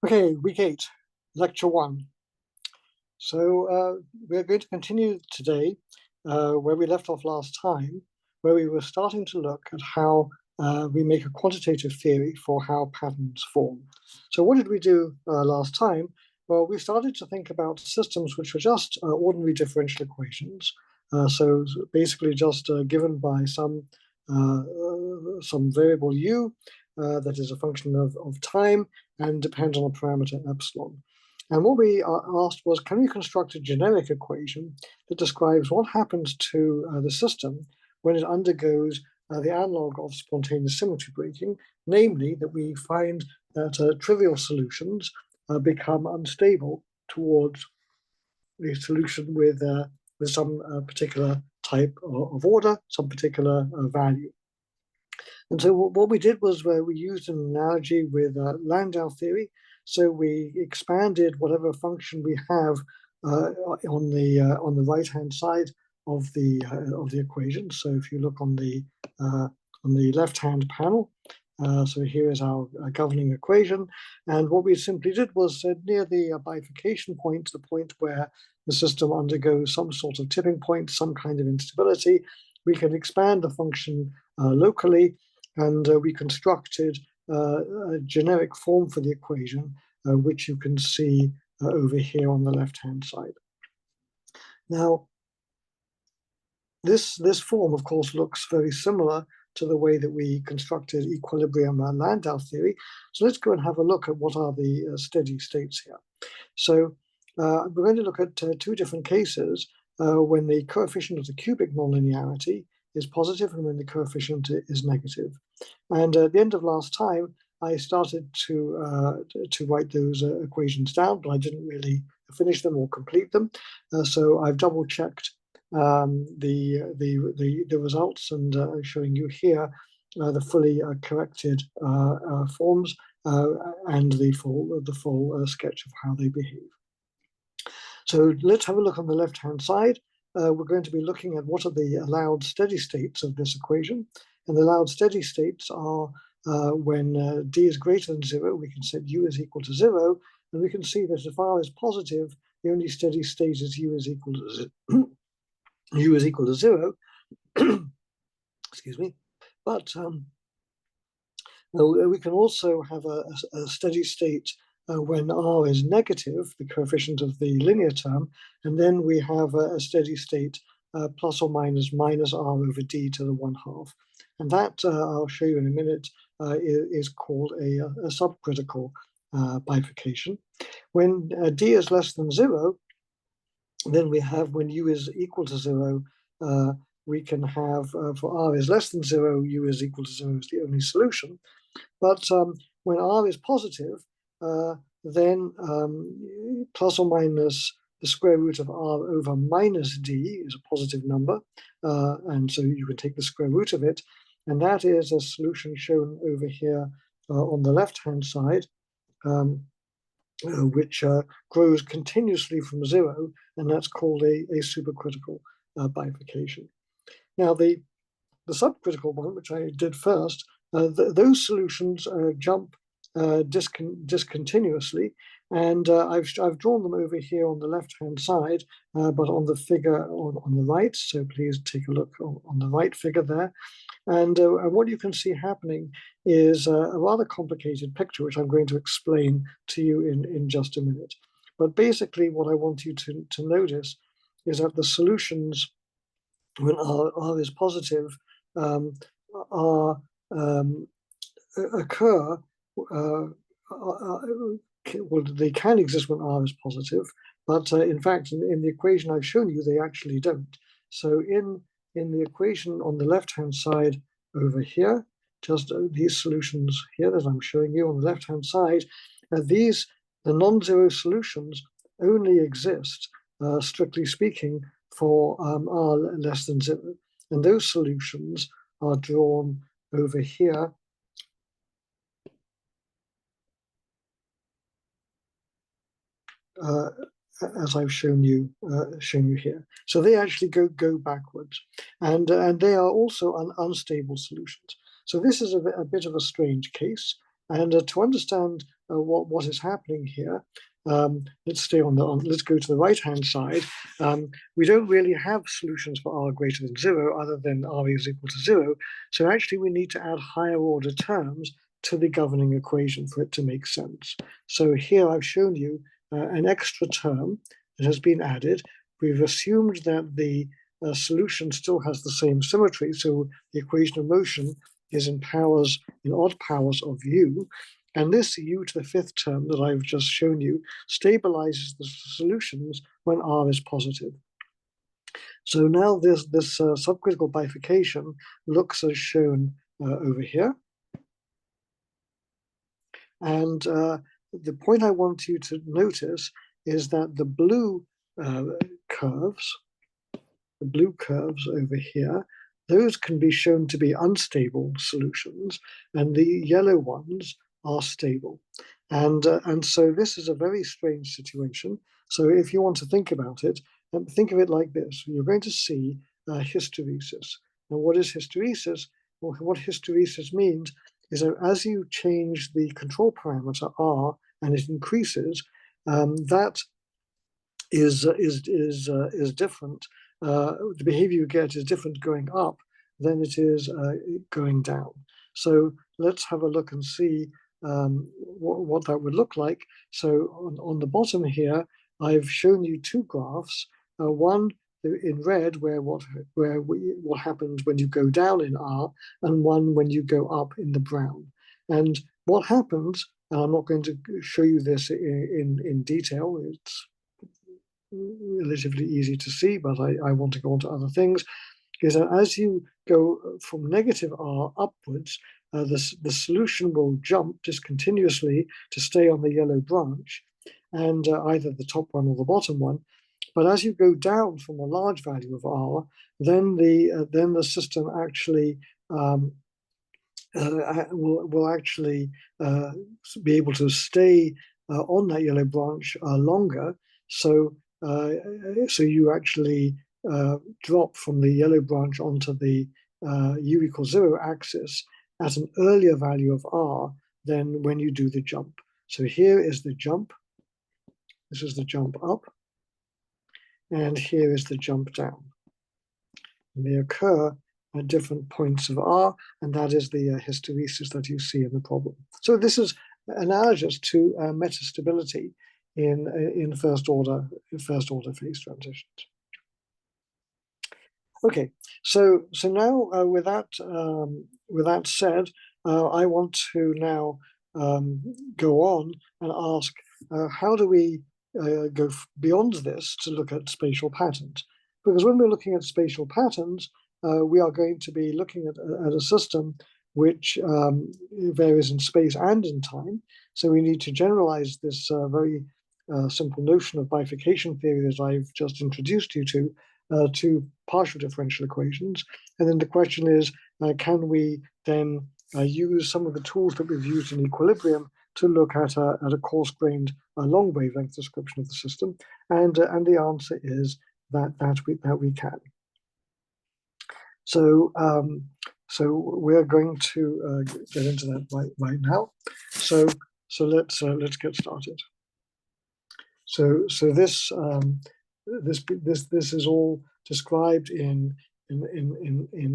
Okay, week 8, lecture 1. So we're going to continue today where we left off last time, where we were starting to look at how we make a quantitative theory for how patterns form. So what did we do last time? Well, we started to think about systems which were just ordinary differential equations. So basically just given by some variable u that is a function of time and depends on a parameter epsilon. And what we asked was, can we construct a generic equation that describes what happens to the system when it undergoes the analog of spontaneous symmetry breaking, namely that we find that trivial solutions become unstable towards a solution with some particular type of order, some particular value. And so what we did was we used an analogy with Landau theory. So we expanded whatever function we have on the right-hand side of the equation. So if you look on the left-hand panel, so here is our governing equation. And what we simply did was near the bifurcation point, the point where the system undergoes some sort of tipping point, some kind of instability, we can expand the function locally, and we constructed a generic form for the equation, which you can see over here on the left-hand side. Now, this form, of course, looks very similar to the way that we constructed equilibrium Landau theory. So let's go and have a look at what are the steady states here. So we're going to look at two different cases when the coefficient of the cubic nonlinearity is positive and when the coefficient is negative. And at the end of last time, I started to write those equations down, but I didn't really finish them or complete them. So I've double checked the results, and I'm showing you here the fully corrected forms and the full sketch of how they behave. So let's have a look on the left-hand side. We're going to be looking at what are the allowed steady states of this equation. And the allowed steady states are when d is greater than 0, we can set u is equal to 0, and we can see that if r is positive, the only steady state is u is equal to 0. Excuse me. But we can also have a steady state when r is negative, the coefficient of the linear term, and then we have a steady state plus or minus r over d to the 1/2. And that, I'll show you in a minute, is called a subcritical bifurcation. When d is less than 0, then we have when u is equal to 0, we can have, for r is less than 0, u is equal to 0 is the only solution. But when r is positive, then plus or minus the square root of r over minus d is a positive number. And so you can take the square root of it. And that is a solution shown over here on the left-hand side, which grows continuously from 0, and that's called a supercritical bifurcation. Now, the subcritical one, which I did first, those solutions jump discontinuously, and I've drawn them over here on the left-hand side, but on the figure on the right, so please take a look on the right figure there. And what you can see happening is a rather complicated picture, which I'm going to explain to you in just a minute. But basically what I want you to notice is that the solutions, when r is positive, occur, well, they can exist when r is positive, but in fact, in the equation I've shown you, they actually don't. So in the equation on the left-hand side over here, just these solutions here that I'm showing you on the left-hand side, the non-zero solutions only exist, strictly speaking, for r less than 0. And those solutions are drawn over here as I've shown you here. So they actually go backwards, and they are also unstable solutions. So this is a bit of a strange case. And to understand what is happening here, let's go to the right-hand side. We don't really have solutions for r greater than 0 other than r is equal to 0. So actually we need to add higher order terms to the governing equation for it to make sense. So here I've shown you an extra term that has been added. We've assumed that the solution still has the same symmetry, so the equation of motion is in odd powers of u, and this u to the fifth term that I've just shown you stabilizes the solutions when r is positive. So now this subcritical bifurcation looks as shown over here. And the point I want you to notice is that the blue curves over here, those can be shown to be unstable solutions, and the yellow ones are stable. And so this is a very strange situation. So if you want to think about it, think of it like this. You're going to see hysteresis. And what is hysteresis? Well, what hysteresis means is that as you change the control parameter r and it increases, that is different. The behavior you get is different going up than it is going down. So let's have a look and see what that would look like. So on the bottom here, I've shown you two graphs. One in red where what happens when you go down in R, and one when you go up in the brown. And what happens, and I'm not going to show you this in detail, it's relatively easy to see, but I want to go on to other things, is that as you go from negative R upwards, the solution will jump discontinuously to stay on the yellow branch, and either the top one or the bottom one. But as you go down from a large value of R, then the system actually will actually be able to stay on that yellow branch longer. So you actually drop from the yellow branch onto the u equals 0 axis at an earlier value of r than when you do the jump. So here is the jump. This is the jump up. And here is the jump down. And they occur at different points of r, and that is the hysteresis that you see in the problem. So this is analogous to metastability in first order phase transitions. Okay, so now with that said, I want to now go on and ask how do we go beyond this to look at spatial patterns? Because when we're looking at spatial patterns, we are going to be looking at a system which varies in space and in time. So we need to generalize this very simple notion of bifurcation theory that I've just introduced you to partial differential equations. And then the question is, can we then use some of the tools that we've used in equilibrium to look at a coarse-grained long wavelength description of the system? And the answer is that we can. So we're going to get into that right now. So let's get started. So this is all described in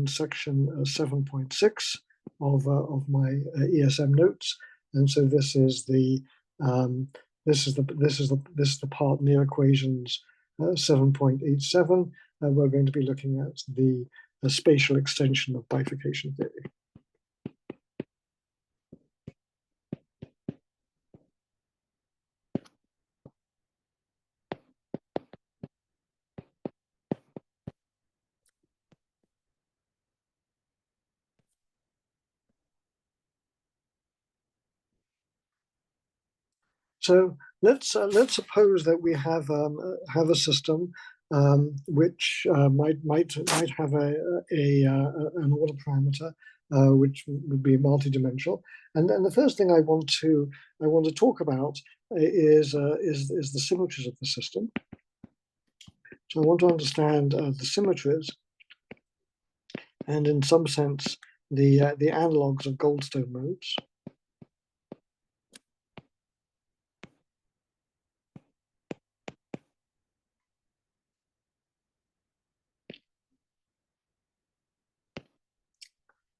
section 7.6 of my ESM notes, and so this is the part near equations 7.87. We're going to be looking at the spatial extension of bifurcation theory. So let's suppose that we have a system which might have an order parameter which would be multidimensional, and then the first thing I want to talk about is the symmetries of the system. So I want to understand the symmetries, and in some sense the analogs of Goldstone modes.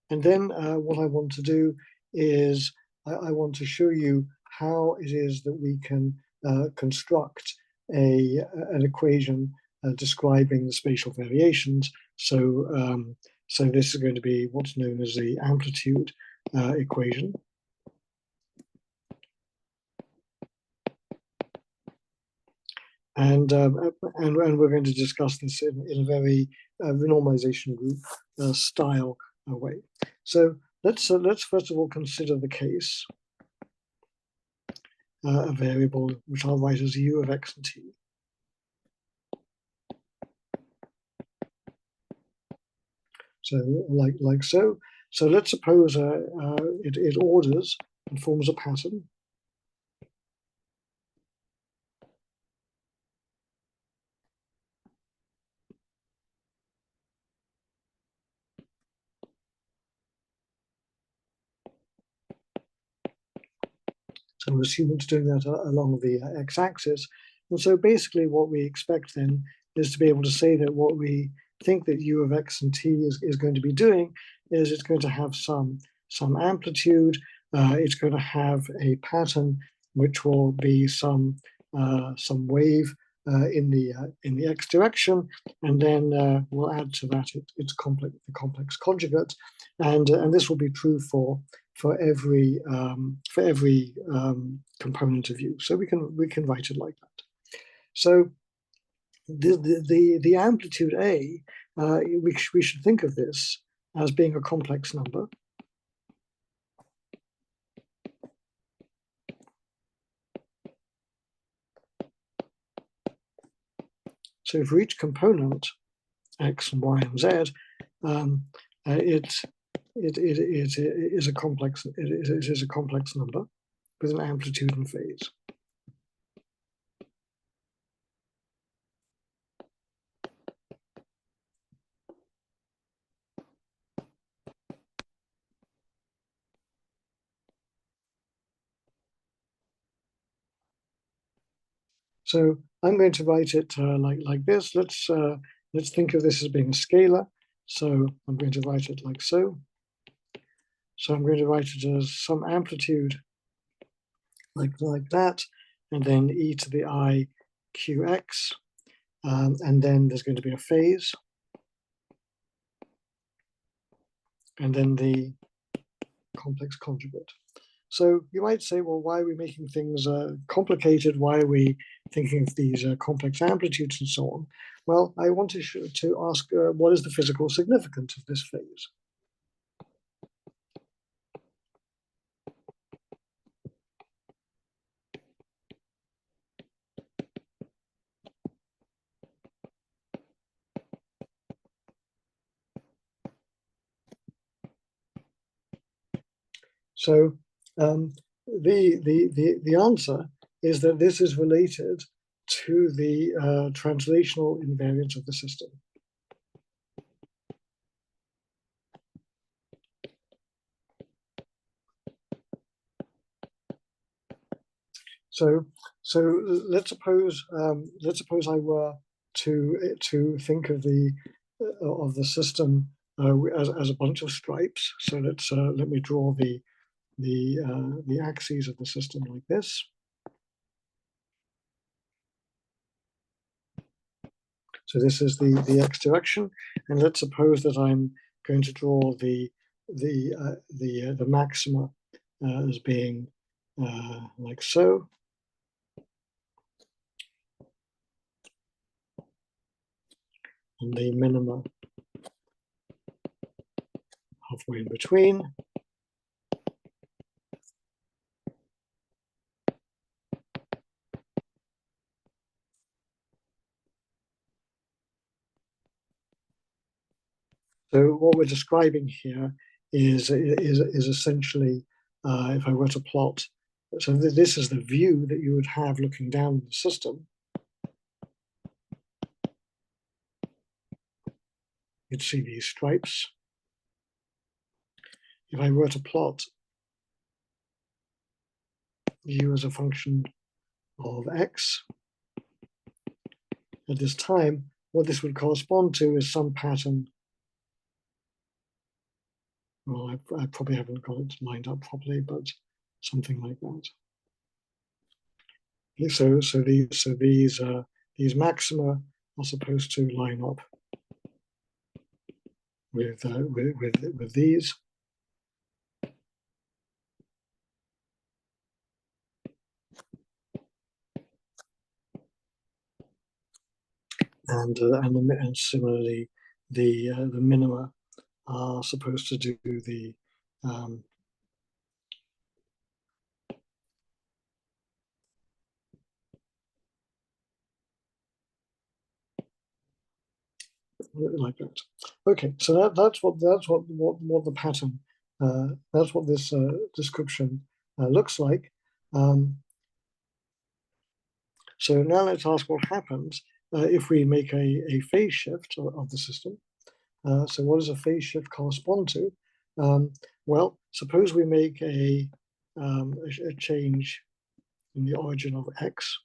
And then what I want to do is I want to show you how it is that we can construct an equation describing the spatial variations. So this is going to be what's known as the amplitude equation. And we're going to discuss this in a very renormalization group style way. So let's first of all consider the case a variable which I'll write as u of x and t. So like so. So let's suppose it orders and forms a pattern. So we're assuming it's doing that along the x-axis. And so basically what we expect then is to be able to say that what we think that u of x and t is going to be doing is it's going to have some amplitude, it's going to have a pattern which will be some wave in the x direction, and then we'll add to that its the complex conjugate, and this will be true for every component of u. So we can write it like that. So the amplitude a, we should think of this as being a complex number. So for each component, x and y and z, it is a complex. It is a complex number with an amplitude and phase. So I'm going to write it like this. Let's think of this as being a scalar. So I'm going to write it like so. So I'm going to write it as some amplitude like that, and then e to the I qx, and then there's going to be a phase, and then the complex conjugate. So you might say, well, why are we making things complicated? Why are we thinking of these complex amplitudes and so on? Well, I want to ask what is the physical significance of this phase? So the answer is that this is related to the translational invariance of the system. So let's suppose I were to think of the system as a bunch of stripes. So let me draw the axes of the system like this. So this is the x direction, and let's suppose that I'm going to draw the maxima as being like so. And the minima halfway in between. So what we're describing here is essentially, if I were to plot, so this is the view that you would have looking down the system. You'd see these stripes. If I were to plot u as a function of x at this time, what this would correspond to is some pattern well, I probably haven't got it lined up properly, but something like that. Okay, these maxima are supposed to line up with these. And similarly, the minima are supposed to do the like that. Okay, so that's what the pattern, that's what this description looks like. So now let's ask what happens if we make a phase shift of the system. So what does a phase shift correspond to? Well, suppose we make a change in the origin of x.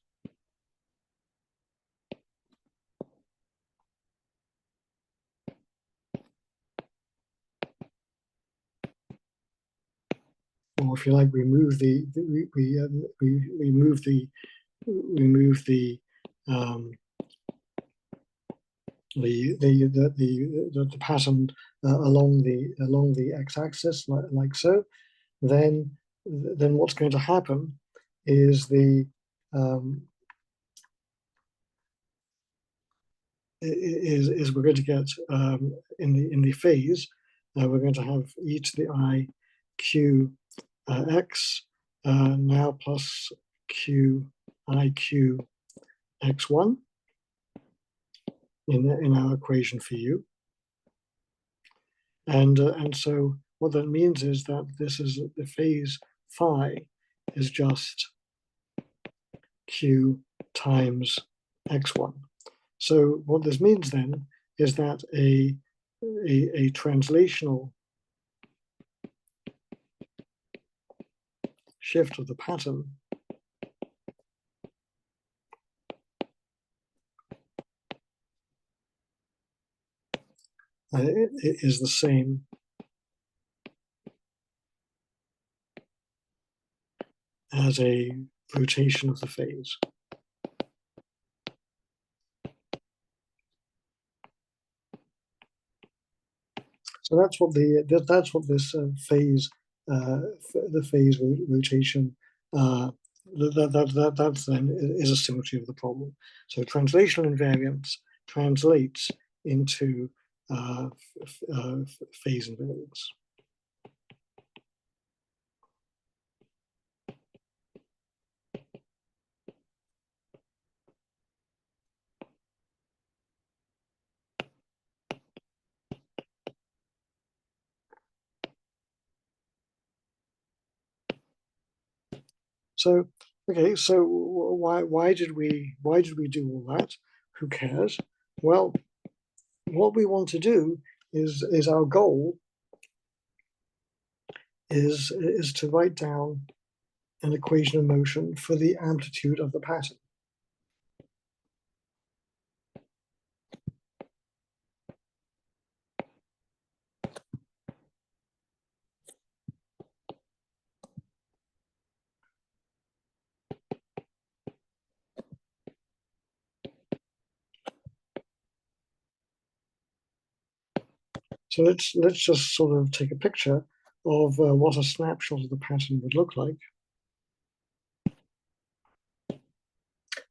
Or if you like, we move the the pattern along the x-axis like so. Then what's going to happen is we're going to get in the phase we're going to have e to the I q x now plus q I q x1 in our equation for u, and so what that means is that this is the phase phi is just q times x1. So what this means then is that a translational shift of the pattern is the same as a rotation of the phase. So that's what this phase the phase rotation that then is a symmetry of the problem. So translational invariance translates into phase invariance. So okay, so why did we do all that? Who cares? Well, what we want to do is our goal is to write down an equation of motion for the amplitude of the pattern. So let's just sort of take a picture of what a snapshot of the pattern would look like.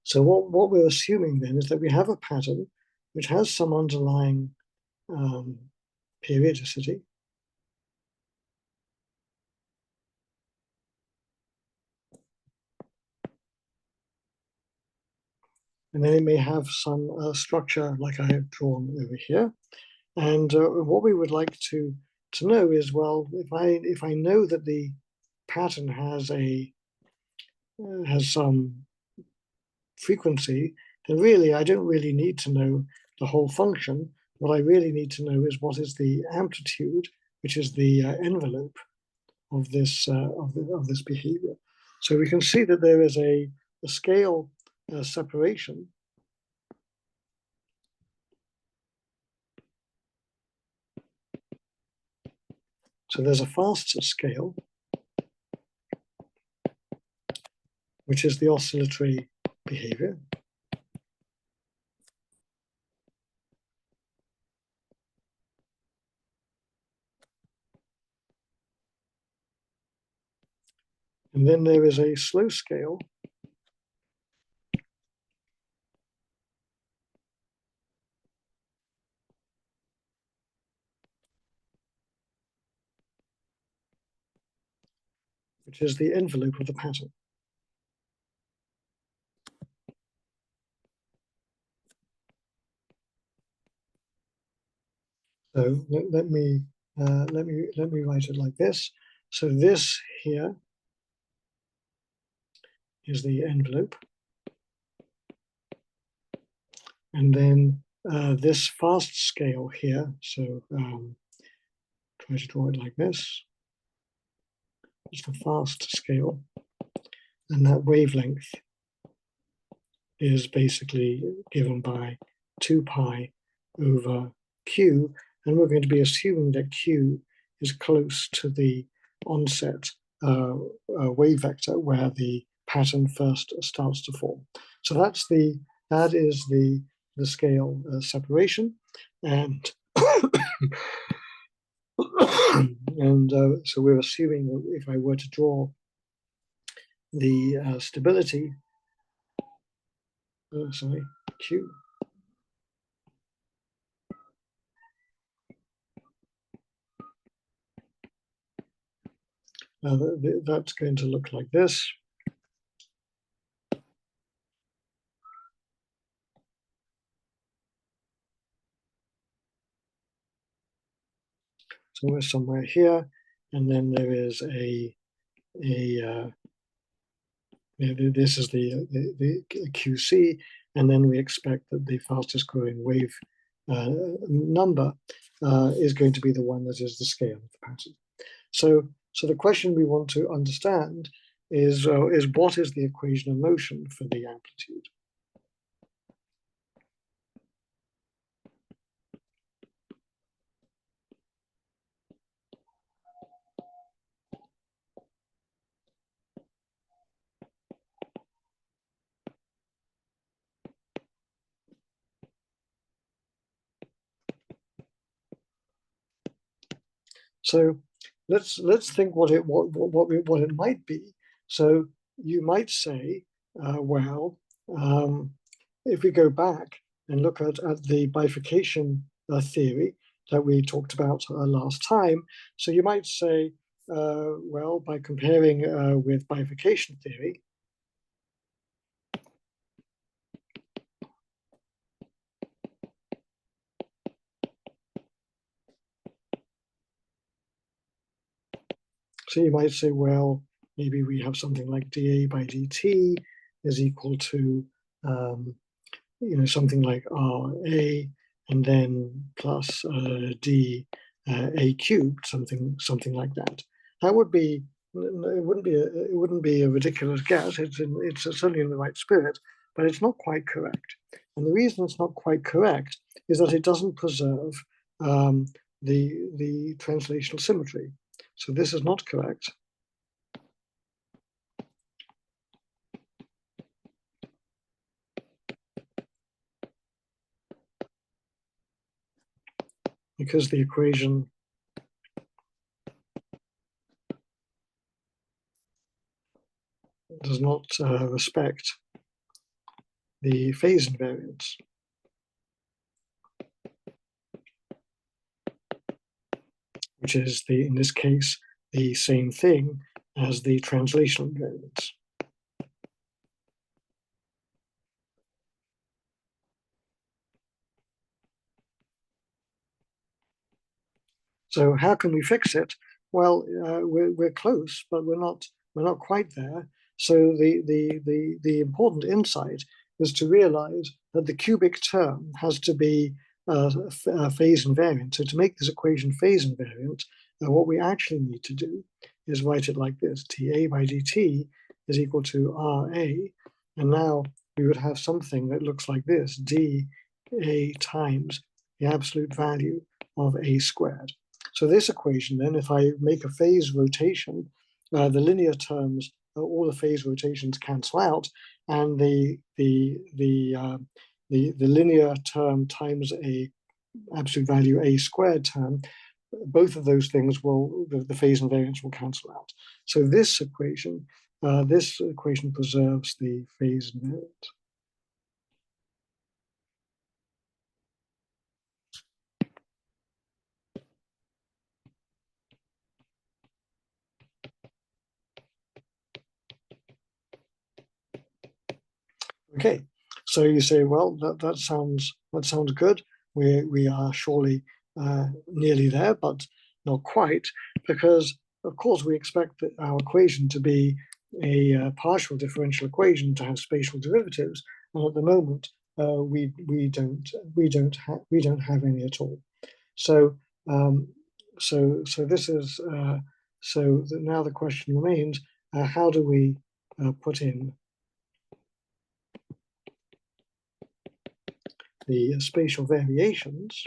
So what we're assuming then is that we have a pattern which has some underlying periodicity. And then it may have some structure like I have drawn over here. And what we would like to know is, well, if I know that the pattern has some frequency, then really I don't really need to know the whole function. What I really need to know is what is the amplitude, which is the envelope of this behavior. So we can see that there is a scale separation. So there's a fast scale, which is the oscillatory behavior. And then there is a slow scale, which is the envelope of the pattern. So let me write it like this. So this here is the envelope, and then this fast scale here. So try to draw it like this. It's the fast scale, and that wavelength is basically given by 2 pi over q, and we're going to be assuming that q is close to the onset wave vector where the pattern first starts to form. So that is the scale separation, and and so we're assuming that if I were to draw the stability, q. That's going to look like this. So we're somewhere here, and then there is this is the QC, and then we expect that the fastest growing wave number is going to be the one that is the scale of the pattern. So the question we want to understand is what is the equation of motion for the amplitude? So let's think what it might be. So you might say, well, if we go back and look at the bifurcation theory that we talked about last time, so you might say, well, by comparing with bifurcation theory, so you might say, well, maybe we have something like dA by dt is equal to something like RA, and then plus d a cubed, something like that. That would be, it wouldn't be a ridiculous guess. It's certainly in the right spirit, but it's not quite correct. And the reason it's not quite correct is that it doesn't preserve the translational symmetry. So this is not correct. Because the equation does not respect the phase invariance. Which is, in this case, the same thing as the translational invariance. So how can we fix it? Well, we're close, but we're not quite there. So the important insight is to realize that the cubic term has to be phase invariant. So to make this equation phase invariant, what we actually need to do is write it like this: dA by dt is equal to RA, and now we would have something that looks like this: dA times the absolute value of A squared. So this equation, then, if I make a phase rotation, the linear terms, all the phase rotations cancel out, and the linear term times a absolute value a squared term, both of those things will, the phase invariance will cancel out. So this equation preserves the phase invariance. Okay, so you say, well, that sounds good. We are surely nearly there, but not quite, because of course we expect that our equation to be a partial differential equation to have spatial derivatives, and at the moment we don't have any at all. So this is now the question remains: how do we put in the spatial variations?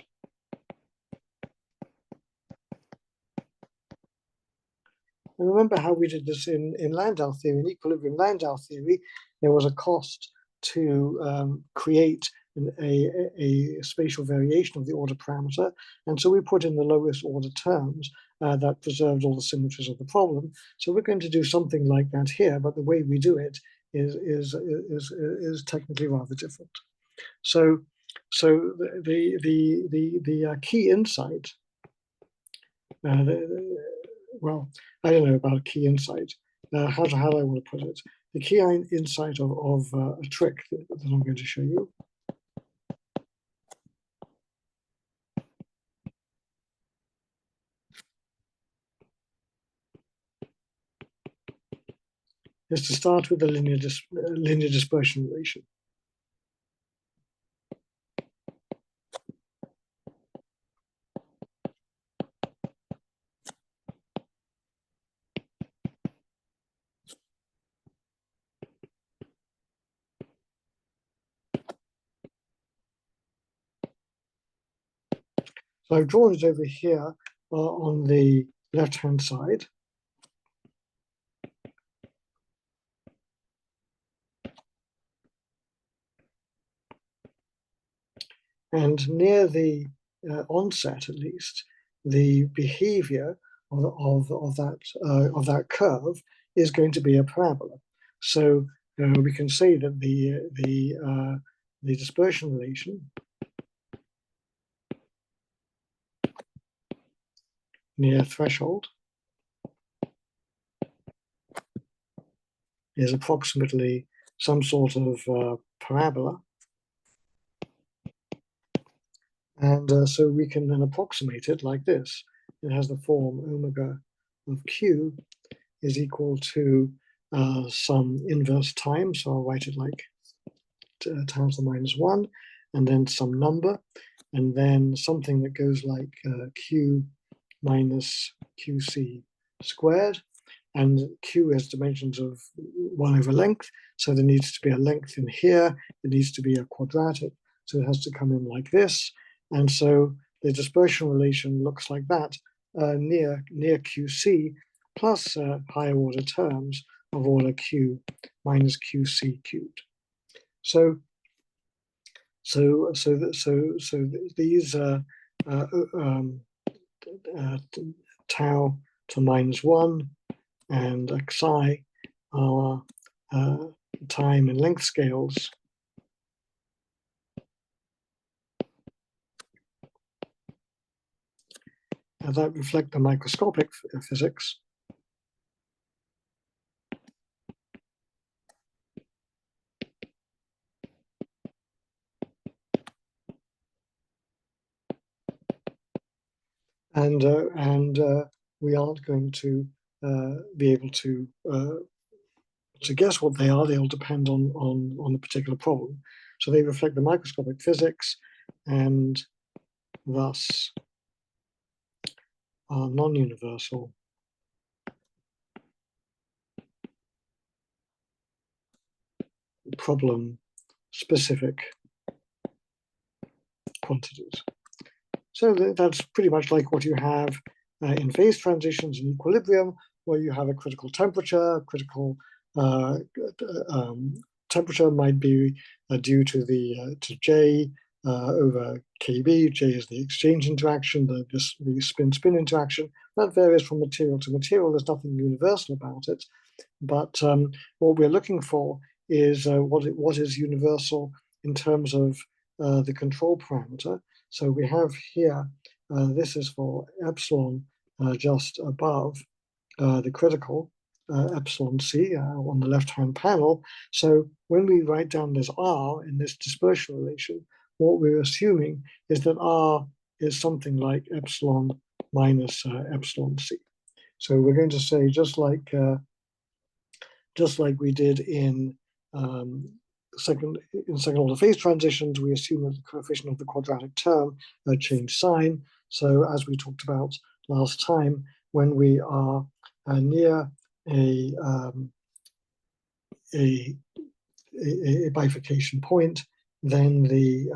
And remember how we did this in Landau theory, in equilibrium Landau theory. There was a cost to create a spatial variation of the order parameter, and so we put in the lowest order terms that preserved all the symmetries of the problem. So we're going to do something like that here, but the way we do it is technically rather different. So the key insight, well, I don't know about a key insight. How do I want to put it? The key insight of a trick that I'm going to show you is to start with the linear dispersion relation. So I've drawn it over here on the left-hand side. And near the onset, at least, the behavior of that curve is going to be a parabola. So we can say that the dispersion relation near threshold is approximately some sort of parabola. And so we can then approximate it like this. It has the form omega of q is equal to some inverse time. So I'll write it like times the -1, and then some number, and then something that goes like q minus qc squared. And q has dimensions of 1 over length. So there needs to be a length in here. It needs to be a quadratic. So it has to come in like this. And so the dispersion relation looks like that near QC plus higher order terms of order Q minus QC cubed. So these tau to -1 and xi are time and length scales that reflect the microscopic physics. And we aren't going to be able to guess what they are. They'll depend on the particular problem. So they reflect the microscopic physics, and thus are non-universal problem-specific quantities. So that's pretty much like what you have in phase transitions in equilibrium, where you have a critical temperature. Critical temperature might be due to to J over Kb. J is the exchange interaction, the spin-spin interaction. That varies from material to material. There's nothing universal about it. But what we're looking for is what is universal in terms of the control parameter. So we have here, this is for epsilon just above the critical, epsilon c on the left-hand panel. So when we write down this R in this dispersion relation, what we're assuming is that R is something like epsilon minus epsilon c. So we're going to say, just like we did in second order phase transitions, we assume that the coefficient of the quadratic term change sign. So as we talked about last time, when we are near a bifurcation point, then the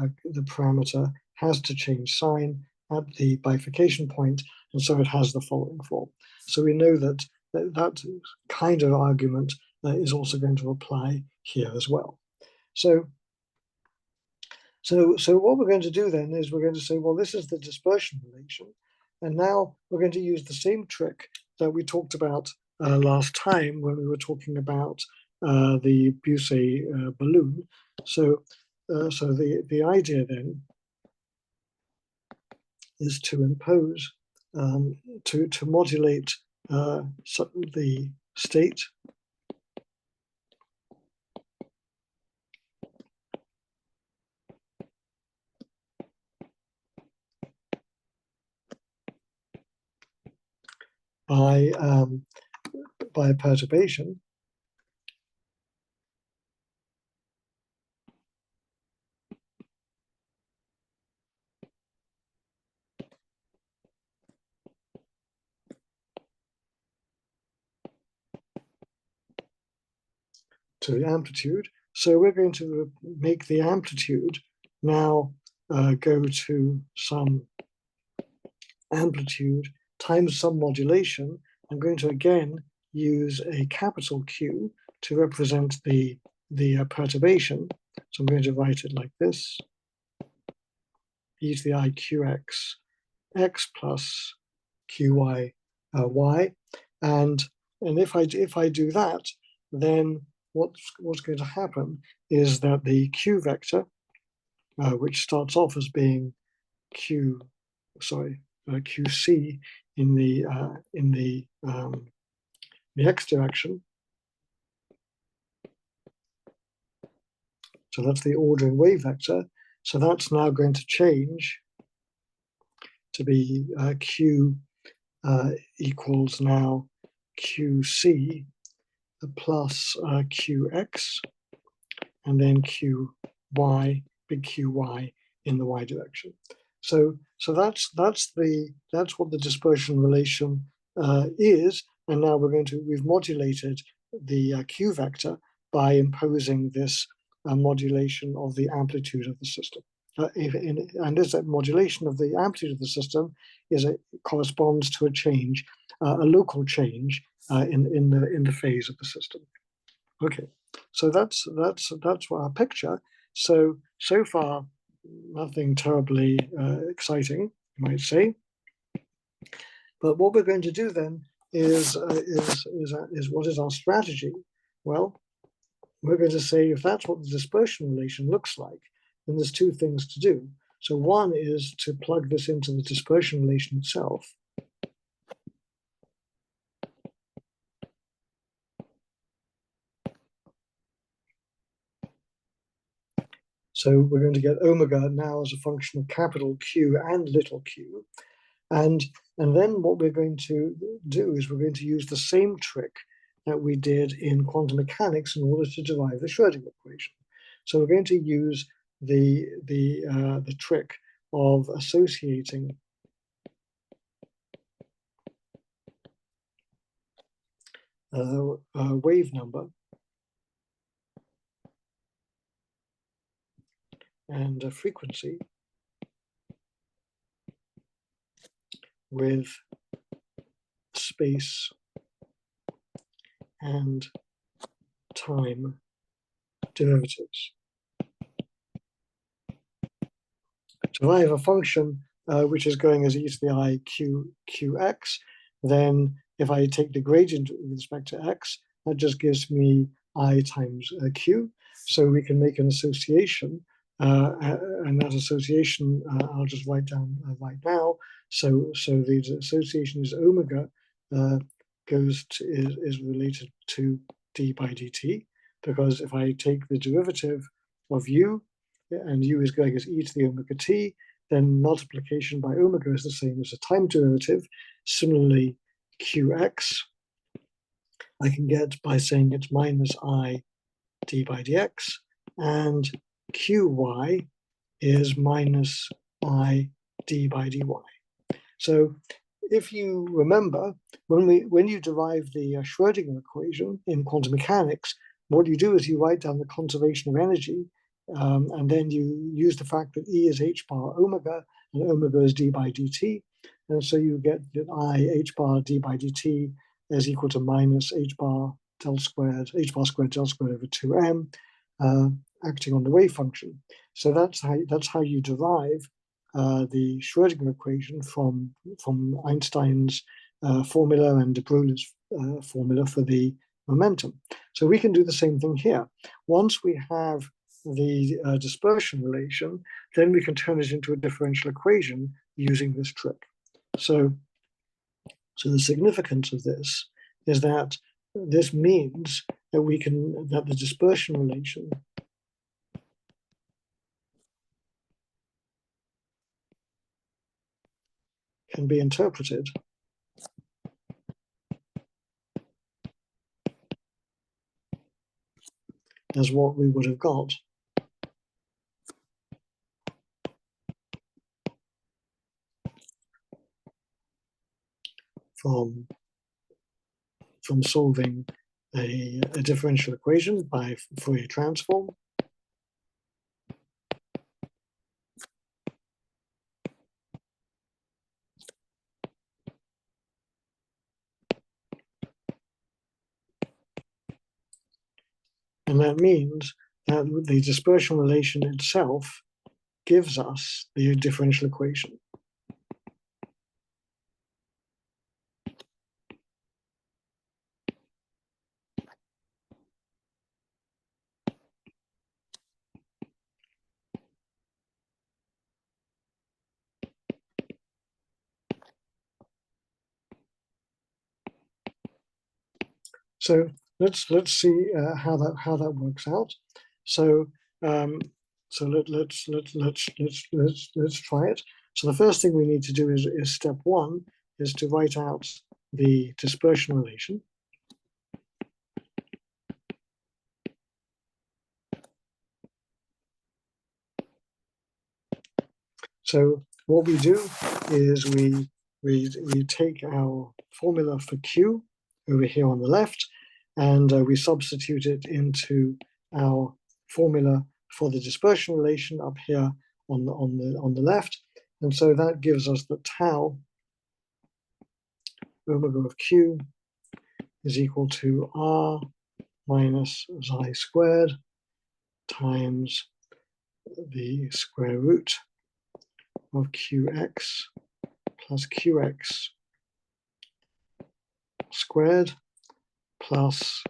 parameter has to change sign at the bifurcation point, and so it has the following form. So we know that that kind of argument is also going to apply here as well. So what we're going to do then is we're going to say, well, this is the dispersion relation, and now we're going to use the same trick that we talked about last time when we were talking about the Busse balloon. So the idea then is to impose, to modulate the state by a perturbation to the amplitude. So we're going to make the amplitude now go to some amplitude times some modulation. I'm going to again use a capital Q to represent the perturbation. So I'm going to write it like this: e to the I qx x plus qy y, and if I do that, then what's going to happen is that the q vector, which starts off as being qc in the x direction. So that's the ordering wave vector. So that's now going to change to be q equals now qc plus qx, and then qy, big Qy in the y direction. So that's what the dispersion relation is, and now we've modulated the q vector by imposing this modulation of the amplitude of the system. And this modulation of the amplitude of the system corresponds to a change, a local change in the phase of the system. Okay, so that's our picture. So far, nothing terribly exciting, you might say. But what we're going to do then is what is our strategy? Well, we're going to say, if that's what the dispersion relation looks like, then there's two things to do. So one is to plug this into the dispersion relation itself. So we're going to get omega now as a function of capital Q and little q. And then what we're going to do is we're going to use the same trick that we did in quantum mechanics in order to derive the Schrödinger equation. So we're going to use the trick of associating a wave number and a frequency with space and time derivatives. So if I have a function which is going as e to the I qx, then if I take the gradient with respect to x, that just gives me I times q. So we can make an association, and that association I'll just write down right now. So the association is omega is related to d by dt, because if I take the derivative of u, and u is going as e to the omega t, then multiplication by omega is the same as a time derivative. Similarly, qx, I can get by saying it's minus I d by dx, and qy is minus I d by dy. So if you remember, when you derive the Schrödinger equation in quantum mechanics, what you do is you write down the conservation of energy, and then you use the fact that E is h bar omega, and omega is d by dt. And so you get that I h bar d by dt is equal to minus h bar squared del squared over 2m, acting on the wave function. So that's how you derive the Schrödinger equation from Einstein's formula and de Broglie's formula for the momentum. So we can do the same thing here. Once we have the dispersion relation, then we can turn it into a differential equation using this trick. So the significance of this is that this means that that the dispersion relation can be interpreted as what we would have got from solving a differential equation by Fourier transform. And that means that the dispersion relation itself gives us the differential equation. So let's see how that works out. So let's try it. So the first thing we need to do is step one, is to write out the dispersion relation. So what we do is we take our formula for Q over here on the left, and we substitute it into our formula for the dispersion relation up here on the left, and so that gives us that tau omega of Q is equal to R minus xi squared times the square root of Qx plus Qx squared plus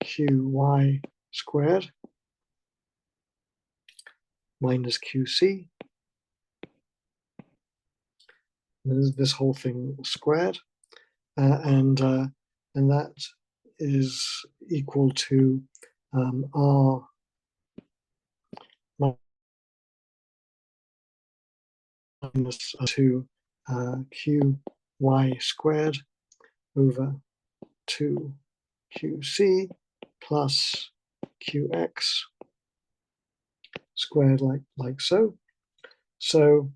Qy squared minus Qc. This whole thing squared, and that is equal to R minus 2 Qy squared over 2 Qc plus Qx squared, like so. So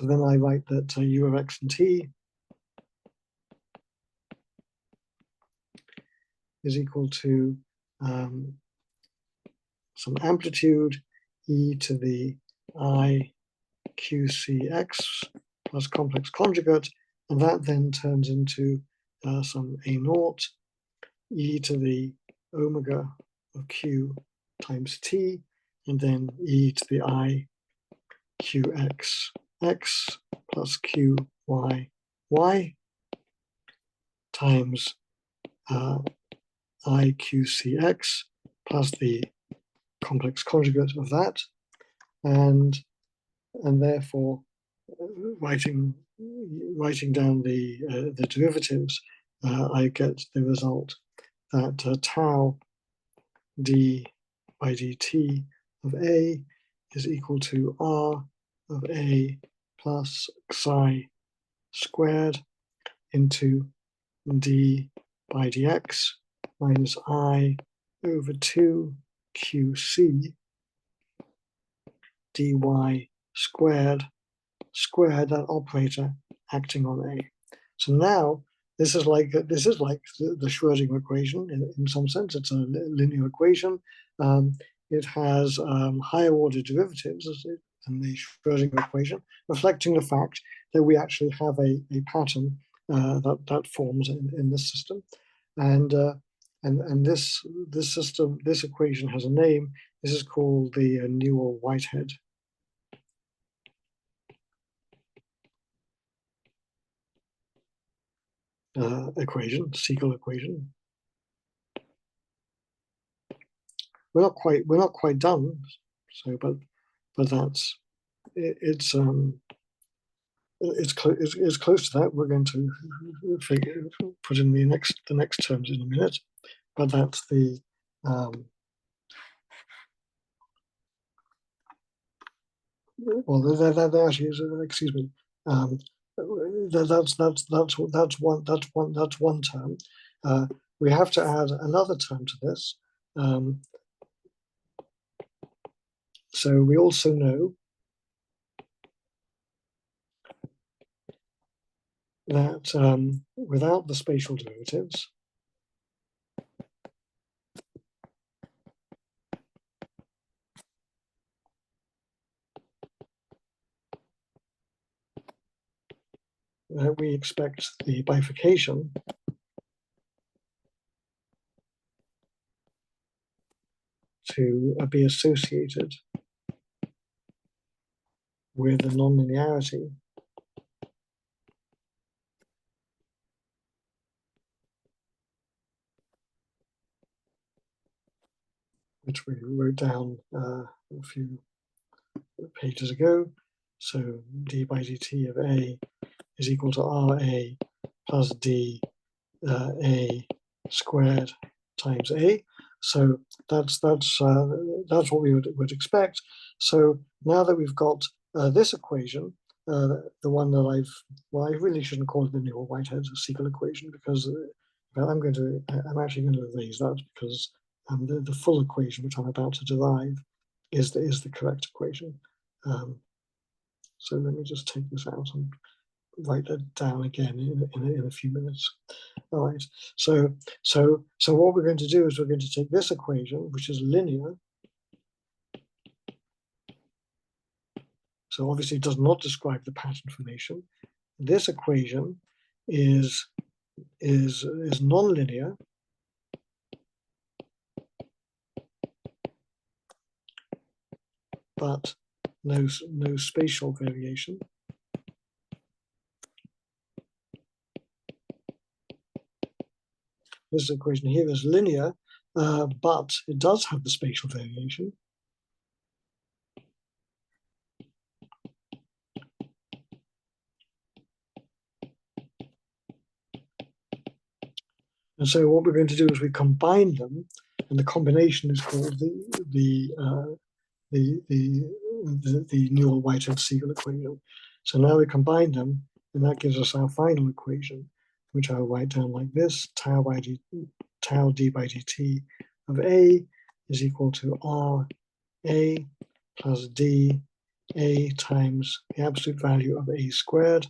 then I write that u of x and t is equal to some amplitude e to the I qcx plus complex conjugate, and that then turns into some A naught e to the omega of q times t, and then e to the I qx x plus q y y times I qcx plus the complex conjugate of that, and therefore writing down the derivatives, I get the result that tau d by dt of A is equal to R of A plus psi squared into d by dx minus I over 2 qc dy squared, that operator acting on A. So now this is like the Schrödinger equation in some sense. It's a linear equation. It has higher order derivatives than the Schrödinger equation, reflecting the fact that we actually have a pattern that forms in this system, and this system, this equation has a name. This is called the Newell-Whitehead equation, Siegel equation. We're not quite done. So, but that's it's close to that. We're going to put in the next terms in a minute, but that's the well, there actually is. Excuse me. That's one term. We have to add another term to this. So we also know that without the spatial derivatives, we expect the bifurcation to be associated with a nonlinearity which we wrote down a few pages ago. So d by dt of A is equal to RA plus d A squared times A. So that's what we would expect. So now that we've got this equation, the one that I really shouldn't call it the Newell-Whitehead Siegel equation, because I'm actually going to erase that, because the full equation which I'm about to derive is the correct equation. So let me just take this out and write that down again in a few minutes. All right. So what we're going to do is we're going to take this equation, which is linear. So obviously it does not describe the pattern formation. This equation is nonlinear, but no spatial variation. This equation here is linear, but it does have the spatial variation. And so what we're going to do is we combine them, and the combination is called the Newell-Whitehead Siegel equation. So now we combine them, and that gives us our final equation, which I'll write down like this: tau d by dt of A is equal to R A plus d A times the absolute value of A squared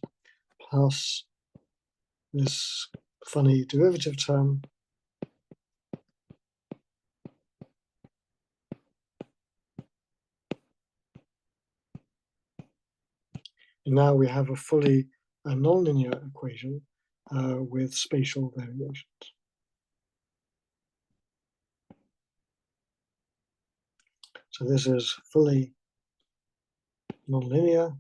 plus this funny derivative term now we have a fully nonlinear equation with spatial variations. So this is fully nonlinear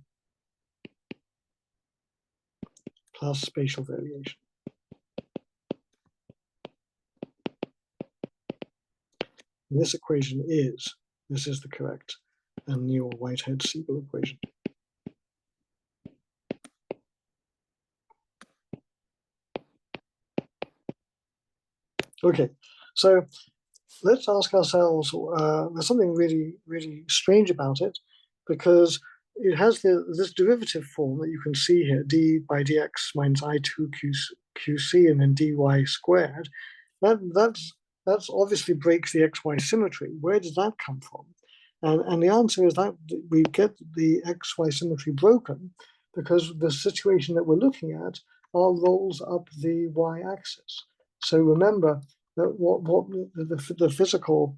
plus spatial variation. And this equation is the correct Neal-Whitehead-Siegel equation. Okay, so let's ask ourselves, there's something really, really strange about it, because it has this derivative form that you can see here, d by dx minus I2 qc and then dy squared. That's obviously breaks the xy symmetry. Where does that come from? And the answer is that we get the xy symmetry broken because the situation that we're looking at rolls up the y-axis. So remember that what the physical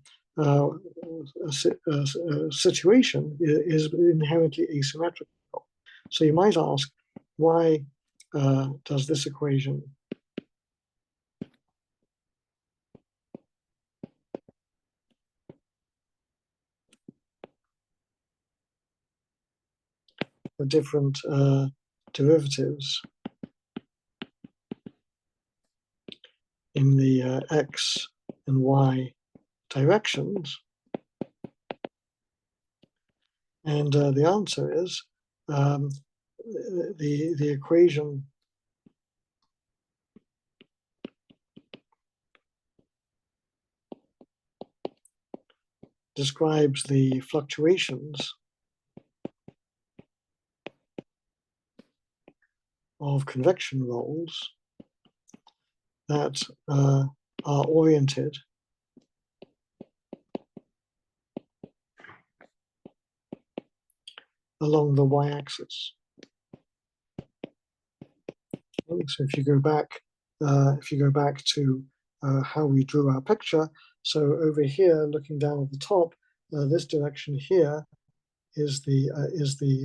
situation is inherently asymmetrical. So you might ask, why does this equation the different derivatives in the x and y directions? And the answer is the equation describes the fluctuations of convection rolls that are oriented along the y-axis. So if you go back to how we drew our picture, so over here, looking down at the top, this direction here is the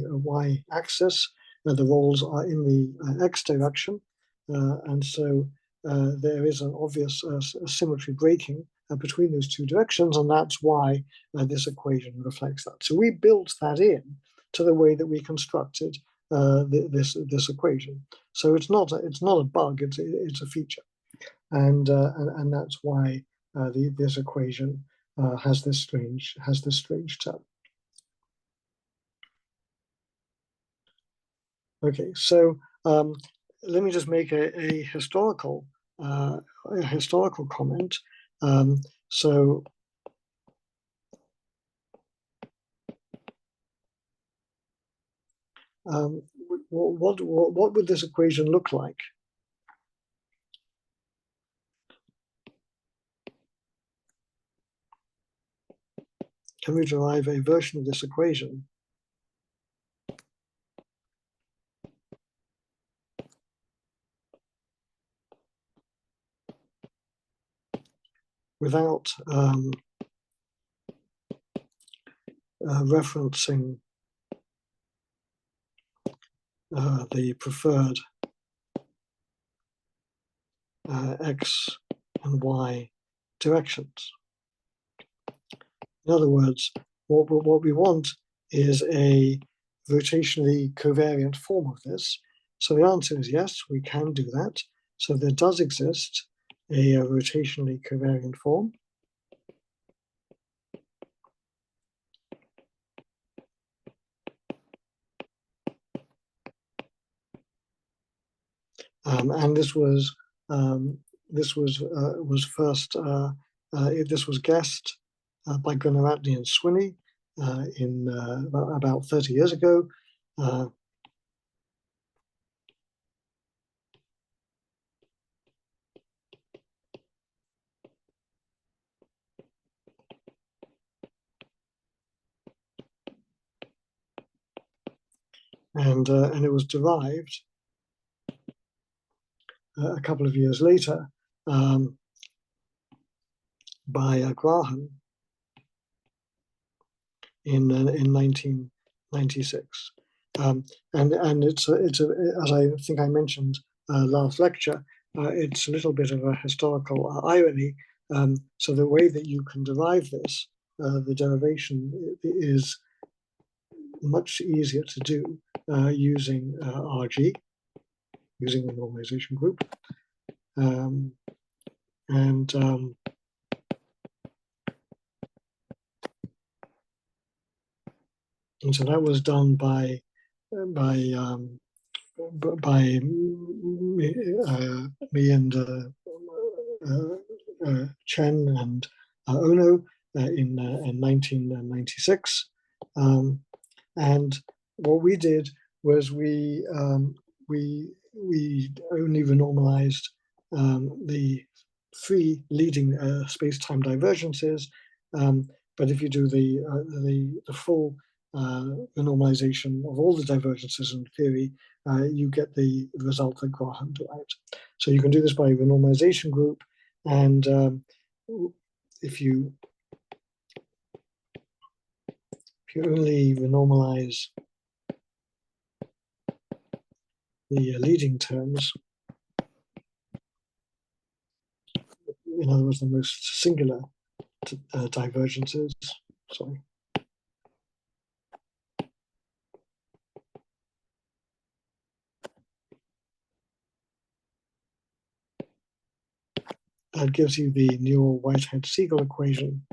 y-axis. The rolls are in the x direction, and so there is an obvious symmetry breaking between those two directions, and that's why this equation reflects that. So we built that in to the way that we constructed this equation. So it's not a bug; it's a feature, and that's why this equation has this strange term. Okay, so let me just make a historical comment. So what would this equation look like? Can we derive a version of this equation without referencing the preferred x and y directions? In other words, what we want is a rotationally covariant form of this. So the answer is yes, we can do that. So there does exist a rotationally covariant form. And this was guessed by Gunaratne and Swinney in about 30 years ago. And it was derived a couple of years later by Graham in 1996. and it's as I think I mentioned last lecture, it's a little bit of a historical irony. So the way that you can derive this, the derivation is much easier to do using RG, using the normalization group. Um, and so that was done by me and Chen and Ono in 1996. And what we did was we only renormalized the three leading space-time divergences. But if you do the full renormalization of all the divergences in theory, you get the result that Graham derived. So you can do this by renormalization group, and if you only renormalize the leading terms, in other words, the most singular divergences, sorry, that gives you the Newell-Whitehead-Siegel equation,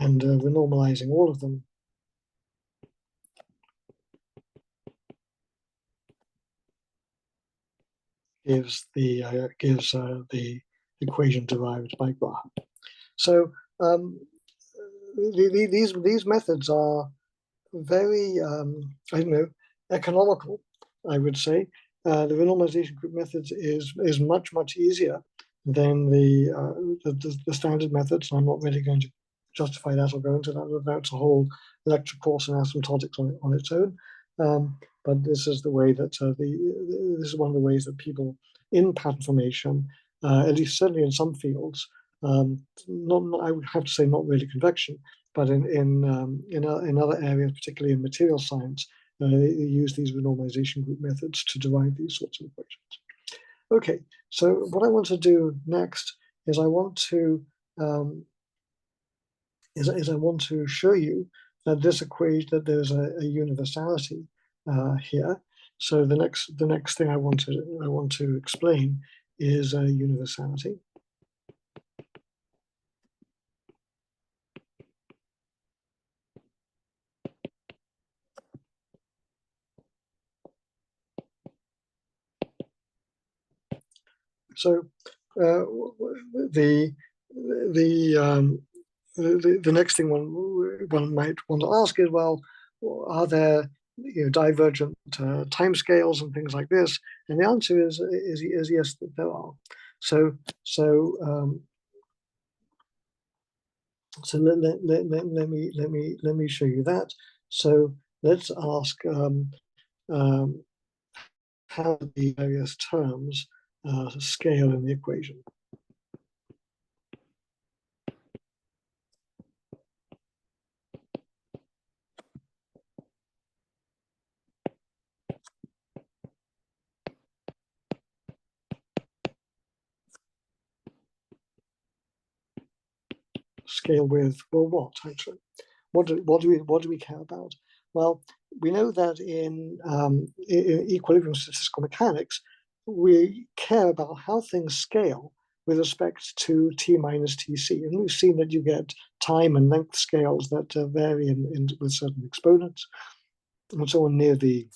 and renormalizing all of them gives the equation derived by Graham. So these methods are very I don't know, economical, I would say. The renormalization group methods is much easier than the standard methods. And I'm not really going to justify that or go into that. That's a whole lecture course in asymptotics on its own. But this is the way that this is one of the ways that people in pattern formation, at least certainly in some fields, not I would have to say not really convection, but in other areas, particularly in material science, they use these renormalization group methods to derive these sorts of equations. Okay, so what I want to do next is I want to show you that this equation, that there's a universality here. So the next thing I want to explain is a universality. So the next thing one might want to ask is, well, are there divergent timescales and things like this? And the answer is yes, that there are. So let me show you that. So let's ask how the various terms scale in the equation. Scale with, well, what actually? What do we care about? Well, we know that in equilibrium statistical mechanics, we care about how things scale with respect to t minus tc, and we've seen that you get time and length scales that vary with certain exponents, and so on near the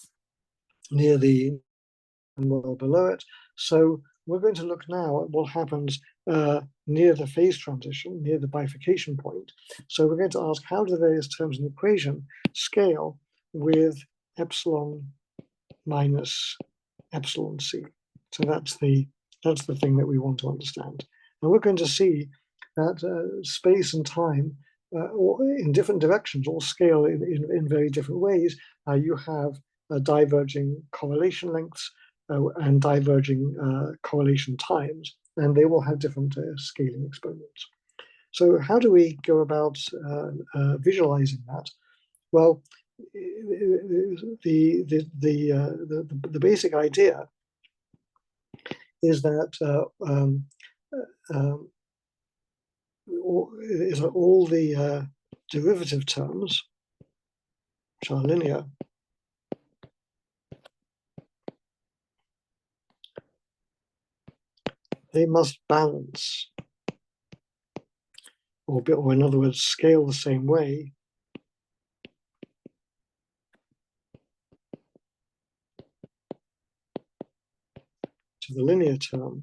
and well below it. So we're going to look now at what happens near the phase transition, near the bifurcation point. So we're going to ask, how do the various terms in the equation scale with epsilon minus epsilon c? So that's the thing that we want to understand. And we're going to see that space and time, or in different directions, all scale in very different ways. You have diverging correlation lengths and diverging correlation times, and they will have different scaling exponents. So how do we go about visualizing that? Well, the basic idea is that all the derivative terms, which are linear, they must balance, or in other words, scale the same way to the linear term,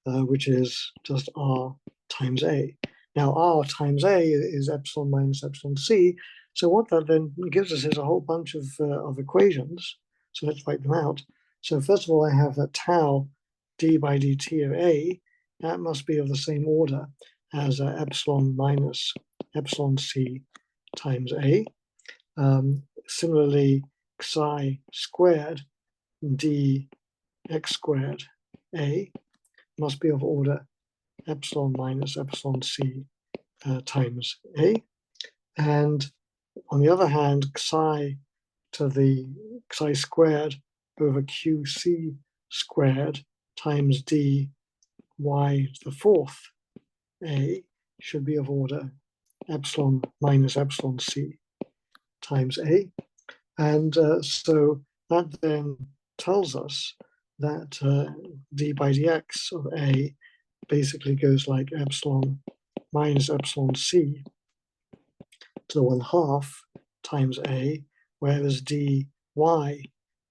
which is just r times a. Now, r times a is epsilon minus epsilon c. So what that then gives us is a whole bunch of equations. So let's write them out. So first of all, I have that tau d by dt of a. That must be of the same order as epsilon minus epsilon c times a. Similarly, psi squared d x squared a must be of order epsilon minus epsilon c times a. And on the other hand, psi to the psi squared over qc squared times d y to the fourth a should be of order epsilon minus epsilon c times a. And so that then tells us that d by dx of a basically goes like epsilon minus epsilon c to the 1/2 times a, whereas dy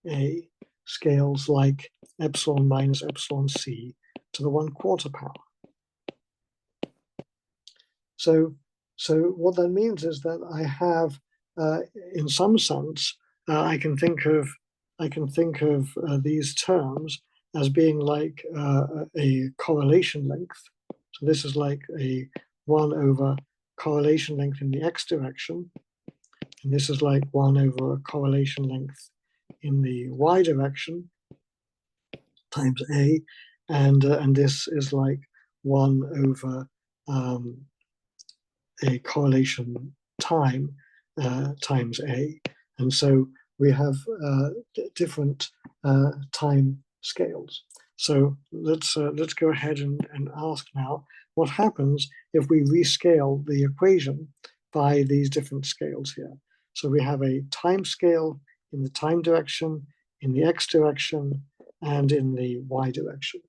a scales like epsilon minus epsilon c to the 1/4 power. So what that means is that I have, in some sense, I can think of these terms as being like a correlation length. So this is like a 1 over correlation length in the x direction, and this is like 1 over a correlation length in the y direction times a, and this is like 1 over a correlation time times a, and so we have different time scales. So let's go ahead and ask now, what happens if we rescale the equation by these different scales here? So we have a time scale in the time direction, in the x direction, and in the y direction.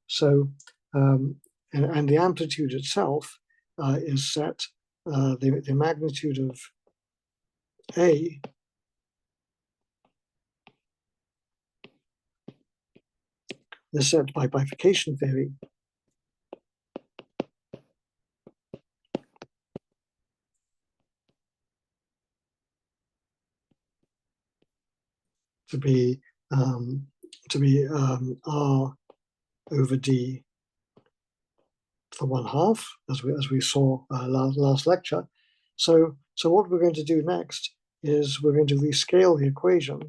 So and the amplitude itself is set, the magnitude of a is set by bifurcation theory to be r over d to the 1/2, as we saw last lecture. So what we're going to do next is we're going to rescale the equation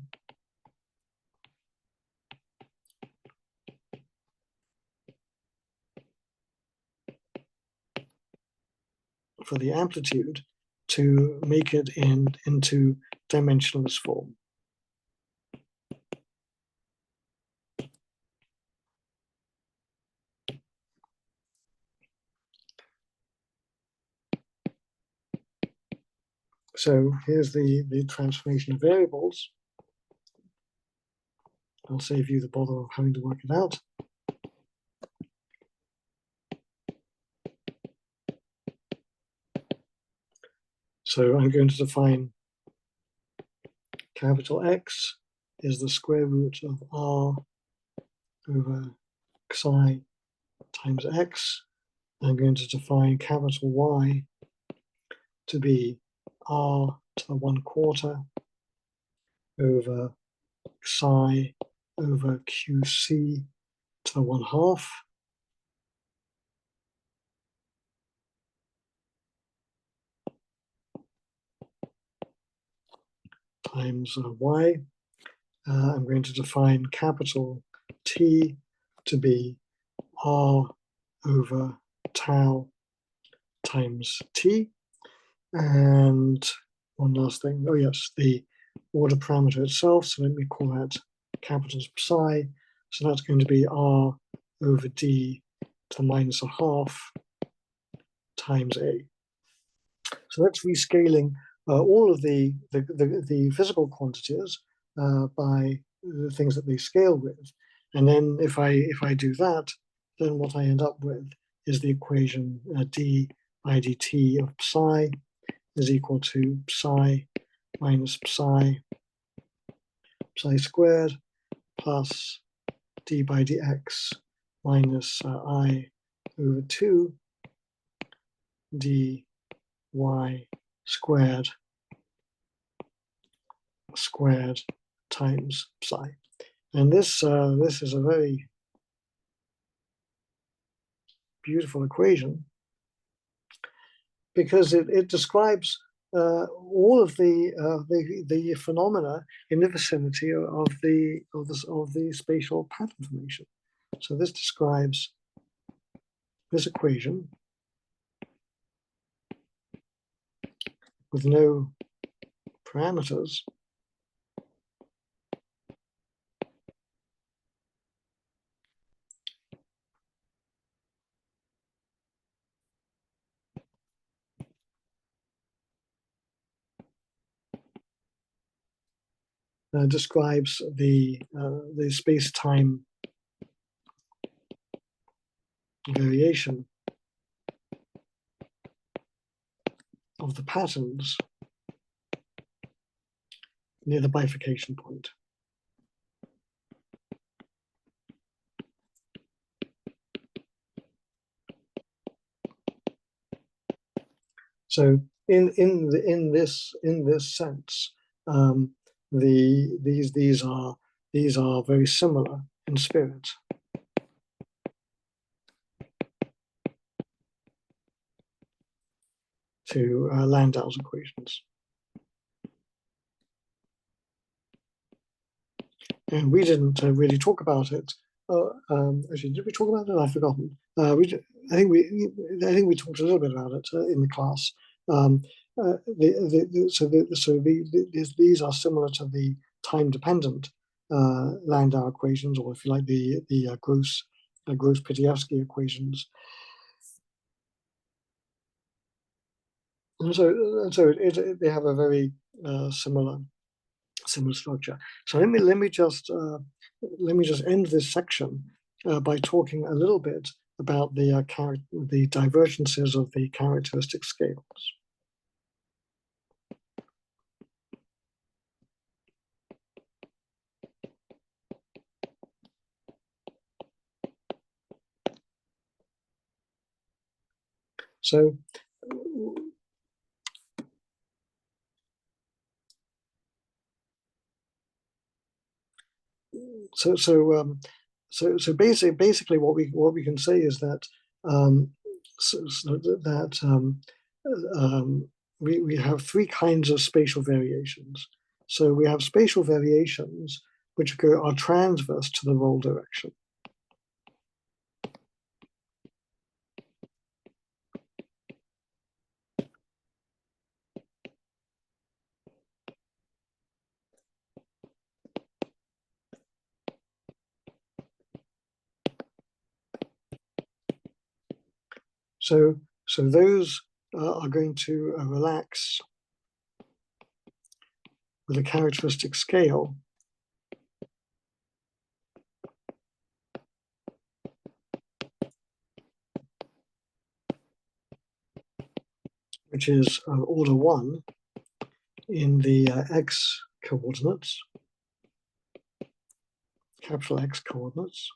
for the amplitude to make it into dimensionless form. So here's the transformation of variables. I'll save you the bother of having to work it out. So I'm going to define capital X is the square root of r over xi times x. I'm going to define capital Y to be r to the 1/4 over xi over qc to the 1/2 times y. I'm going to define capital T to be r over tau times t. And one last thing, oh yes, the order parameter itself, so let me call that capital psi. So that's going to be r over d to the minus a half times a. So that's rescaling all of the physical quantities by the things that they scale with. And then if I do that, then what I end up with is the equation d by dt of psi is equal to psi minus psi squared plus d by dx minus I over 2 dy squared times psi. And this is a very beautiful equation because it describes all of the phenomena in the vicinity of the spatial pattern formation. So this describes this equation with no parameters describes the space-time variation of the patterns near the bifurcation point. So in this sense, these are very similar in spirit. To Landau's equations. And we didn't really talk about it. Actually, did we talk about it? I've forgotten. I think we talked a little bit about it in the class. These are similar to the time-dependent Landau equations, or if you like, the Gross-Pitievsky equations. And so they have a very similar structure. So let me just end this section by talking a little bit about the divergences of the characteristic scales. So basically what we can say is that we have three kinds of spatial variations. So we have spatial variations which are transverse to the roll direction. So those are going to relax with a characteristic scale which is order 1 in the x coordinates, capital X coordinates.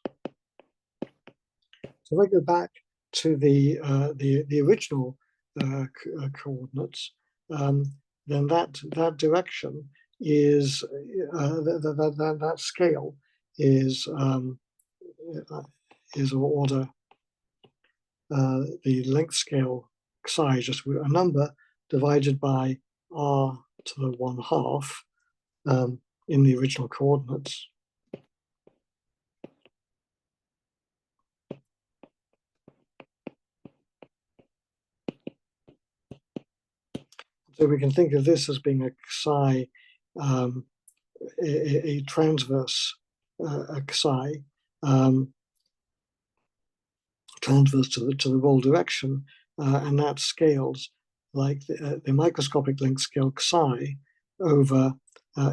So if I go back to the original coordinates, then that direction is that scale is order the length scale psi is just a number divided by r to the 1/2 in the original coordinates. So we can think of this as being a psi, a transverse a psi, transverse to the roll direction, and that scales like the microscopic length scale psi over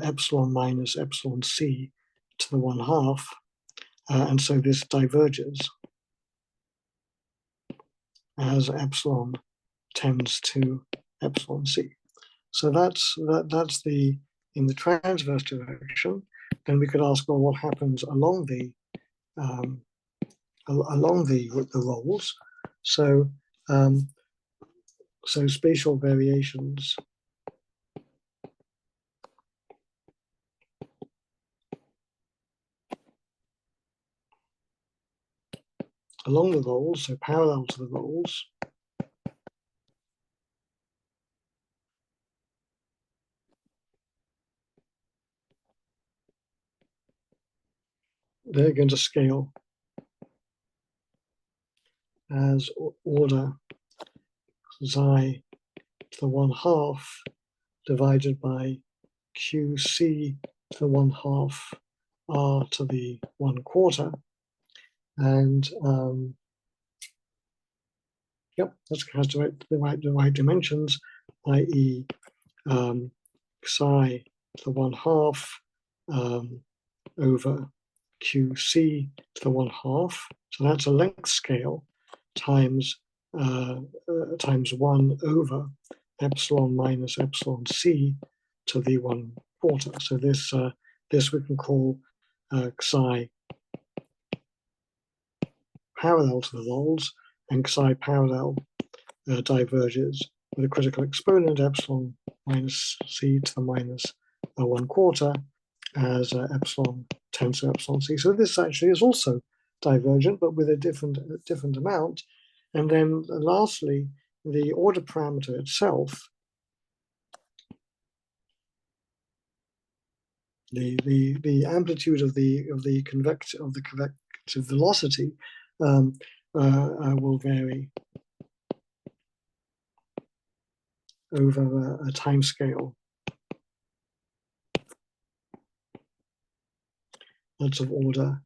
epsilon minus epsilon c to the 1/2, and so this diverges as epsilon tends to epsilon c. So that's the in the transverse direction. Then we could ask, well, what happens along the rolls? So so spatial variations along the rolls, so parallel to the rolls, they're going to scale as order xi to the 1/2 divided by qc to the 1/2 r to the 1/4, and yep, that has the right dimensions, i.e. Psi to the 1/2 over qc to the 1/2. So that's a length scale times 1 over epsilon minus epsilon c to the 1/4. So this we can call psi parallel to the rolls, and psi parallel diverges with a critical exponent epsilon minus c to the minus 1/4 as epsilon tends to epsilon c. So this actually is also divergent, but with a different amount. And then lastly, the order parameter itself, the amplitude of the convective velocity will vary over a time scale that's of order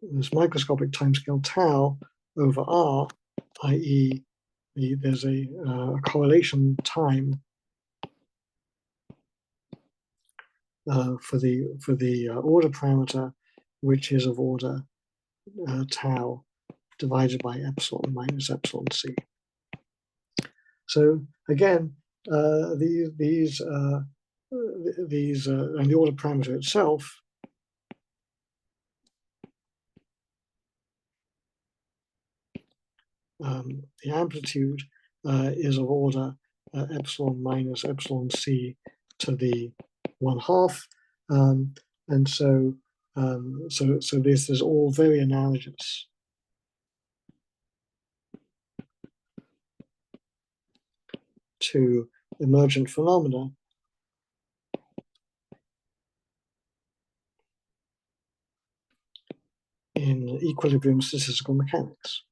this microscopic timescale tau over r, i.e. there's a correlation time for the order parameter, which is of order tau divided by epsilon minus epsilon c. So again, these and the order parameter itself the amplitude is of order epsilon minus epsilon c to the 1/2, and so this is all very analogous to emergent phenomena in equilibrium statistical mechanics.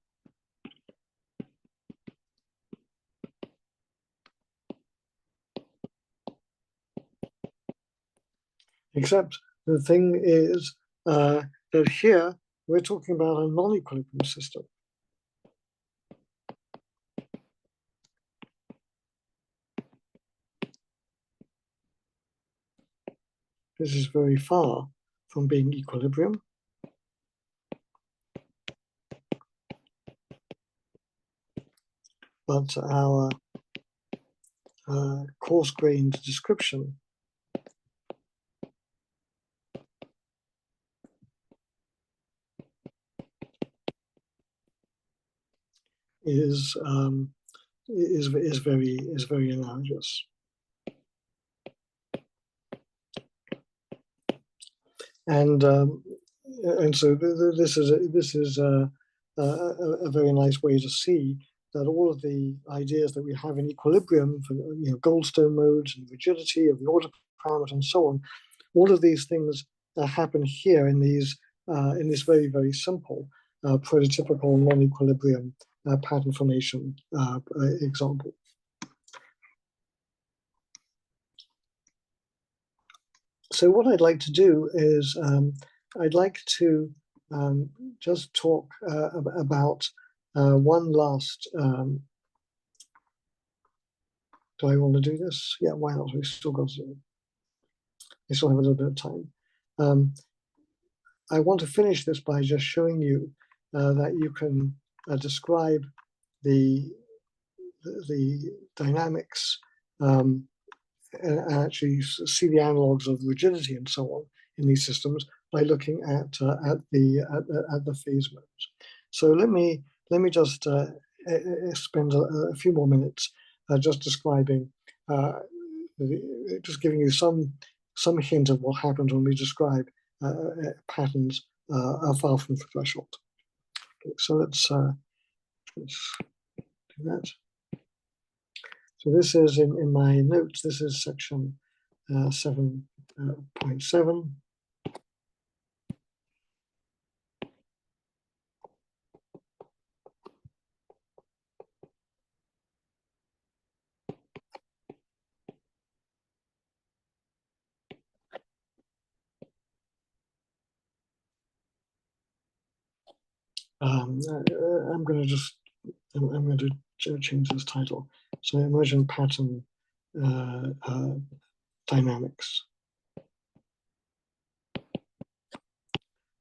Except the thing is that here we're talking about a non-equilibrium system. This is very far from being equilibrium. But our coarse-grained description is very analogous. And so this is a very nice way to see that all of the ideas that we have in equilibrium for Goldstone modes and rigidity of the order parameter and so on, all of these things happen here in these in this very simple prototypical non-equilibrium pattern formation example. So what I'd like to do is I'd like to just talk about one last. Do I want to do this? Yeah, why not? We still have a little bit of time. I want to finish this by just showing you that you can describe the dynamics and actually see the analogs of rigidity and so on in these systems by looking at the phase modes. So let me just spend a few more minutes just describing, just giving you some hint of what happens when we describe patterns far from the threshold. Okay, so let's do that. So this is in my notes. This is section 7.7. I'm going to just change this title. So emergent pattern dynamics.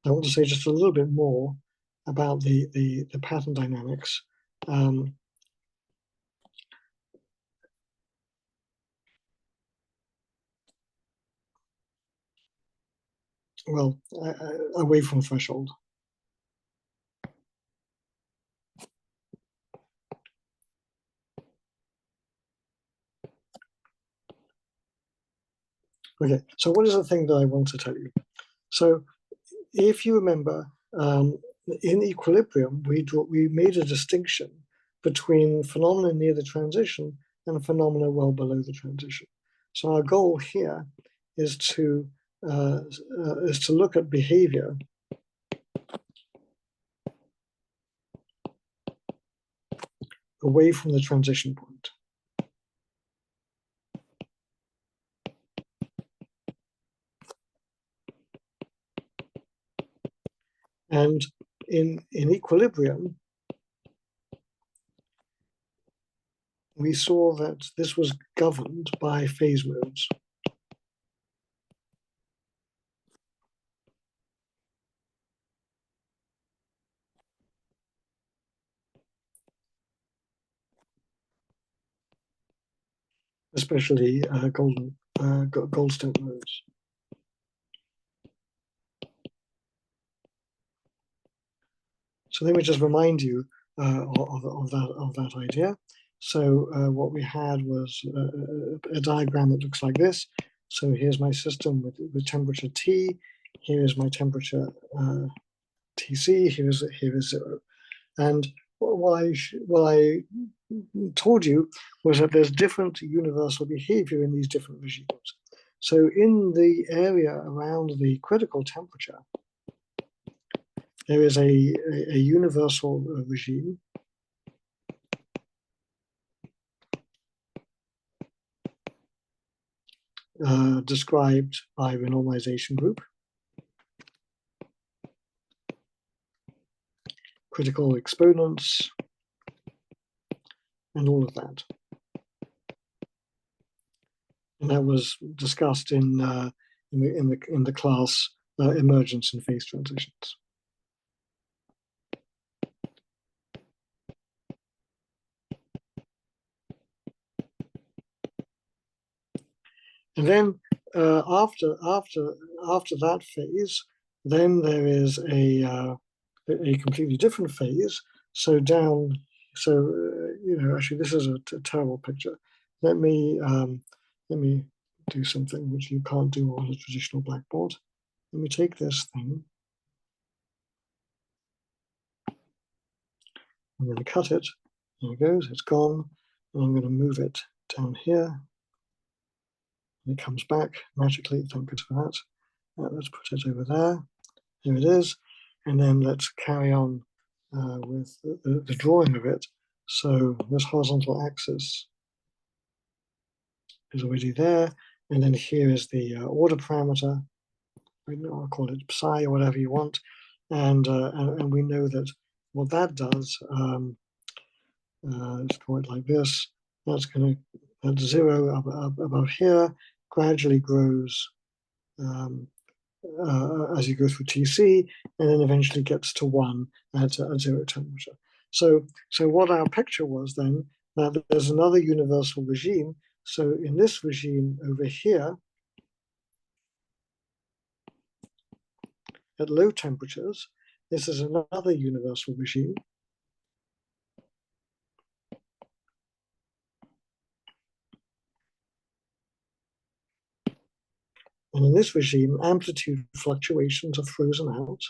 I want to say just a little bit more about the pattern dynamics. Well, away from threshold. Okay, so what is the thing that I want to tell you? So if you remember, in equilibrium, we made a distinction between phenomena near the transition and phenomena well below the transition. So our goal here is to look at behavior away from the transition point. And in equilibrium, we saw that this was governed by phase modes. Especially Goldstone modes. So let me just remind you of that idea. So what we had was a diagram that looks like this. So here's my system with temperature T. Here is my temperature Tc. Here is 0. And what I told you was that there's different universal behavior in these different regimes. So in the area around the critical temperature, there is a universal regime described by renormalization group, critical exponents, and all of that. And that was discussed in the class Emergence and phase transitions. And then after that phase, then there is a completely different phase. So actually this is a terrible picture. Let me do something which you can't do on a traditional blackboard. Let me take this thing. I'm going to cut it. There it goes. It's gone. And I'm going to move it down here. And it comes back magically. Thank goodness for that. Let's put it over there. Here it is. And then let's carry on with the drawing of it. So this horizontal axis is already there. and then here is the order parameter. I'll call it psi or whatever you want, and we know that what that does. Let's call it like this. That's at 0 above here, gradually grows as you go through TC, and then eventually gets to 1 at 0 temperature. So what our picture was then, that there's another universal regime. So in this regime over here, at low temperatures, this is another universal regime. And in this regime, amplitude fluctuations are frozen out.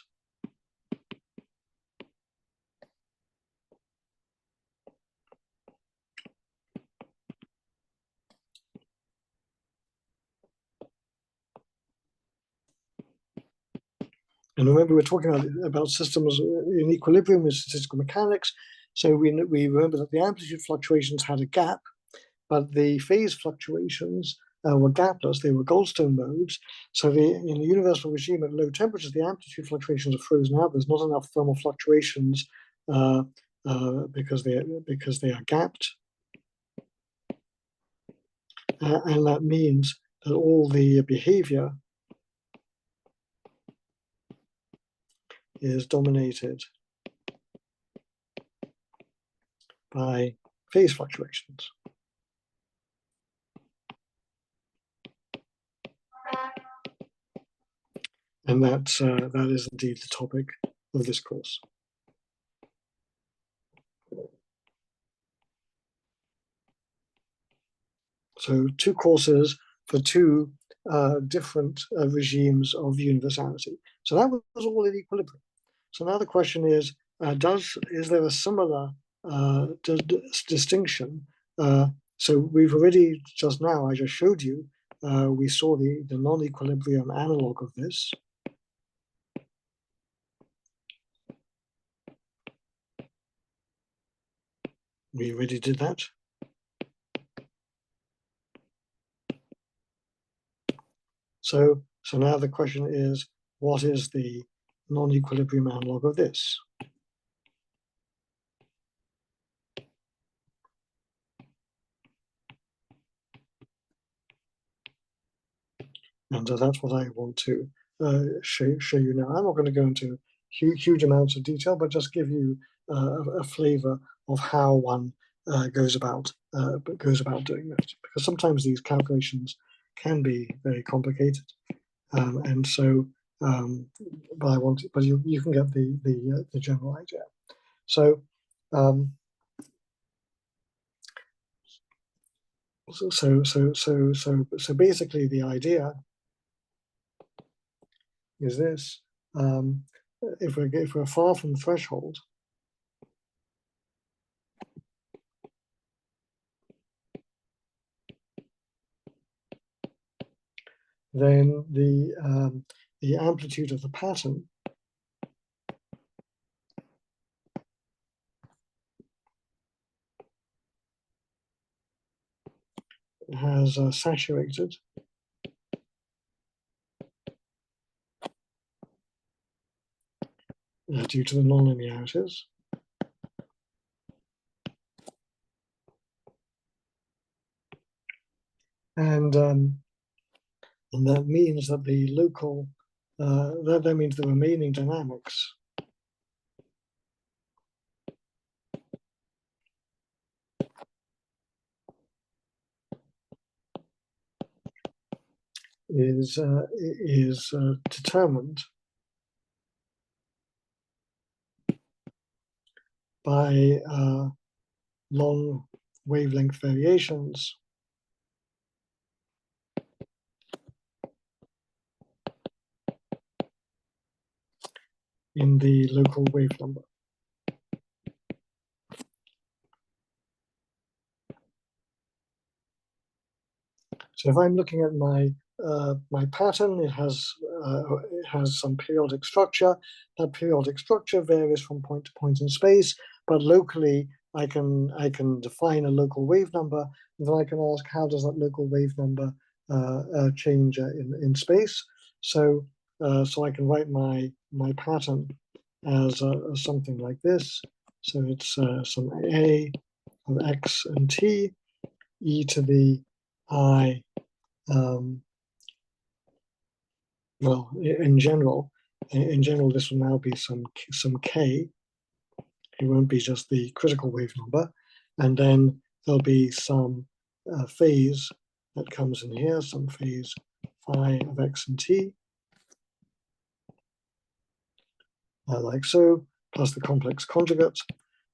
And remember, we're talking about systems in equilibrium with statistical mechanics. So we remember that the amplitude fluctuations had a gap, but the phase fluctuations were gapless. They were Goldstone modes. So in the universal regime at low temperatures, the amplitude fluctuations are frozen out. There's not enough thermal fluctuations because they are gapped. And that means that all the behavior is dominated by phase fluctuations. And that is indeed the topic of this course. So 2 courses for 2 different regimes of universality. So that was all in equilibrium. So now the question is there a similar distinction? So we've already just now, I just showed you, we saw the non-equilibrium analog of this. We already did that. So now the question is, what is the non-equilibrium analog of this? And that's what I want to show you now. I'm not going to go into huge amounts of detail, but just give you a flavor of how one goes about doing that. Because sometimes these calculations can be very complicated, and so. But you can get the general idea. So. So basically, the idea is this: if we're far from the threshold, then the amplitude of the pattern has saturated due to the nonlinearities. And that means that the local, that means the remaining dynamics is determined by long wavelength variations in the local wave number. So if I'm looking at my pattern, it has some periodic structure. That periodic structure varies from point to point in space, but locally I can define a local wave number, and then I can ask, how does that local wave number change in space. So so I can write my pattern as something like this. So it's some a of x and t, e to the I. Well, in general, this will now be some k. It won't be just the critical wave number, and then there'll be some phase that comes in here, some phase phi of x and t, like so, plus the complex conjugate.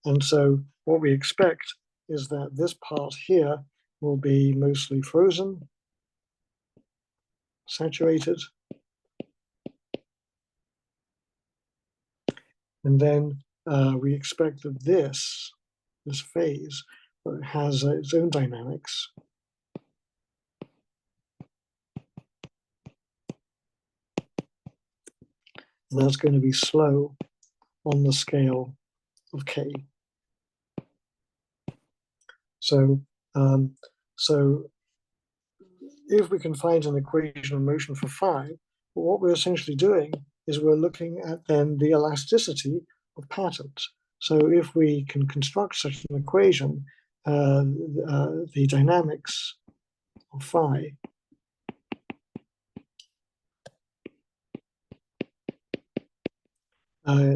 And so what we expect is that this part here will be mostly frozen, saturated, and then we expect that this phase has its own dynamics. And that's going to be slow on the scale of k. So, so if we can find an equation of motion for phi, what we're essentially doing is we're looking at then the elasticity of patterns. So if we can construct such an equation, the dynamics of phi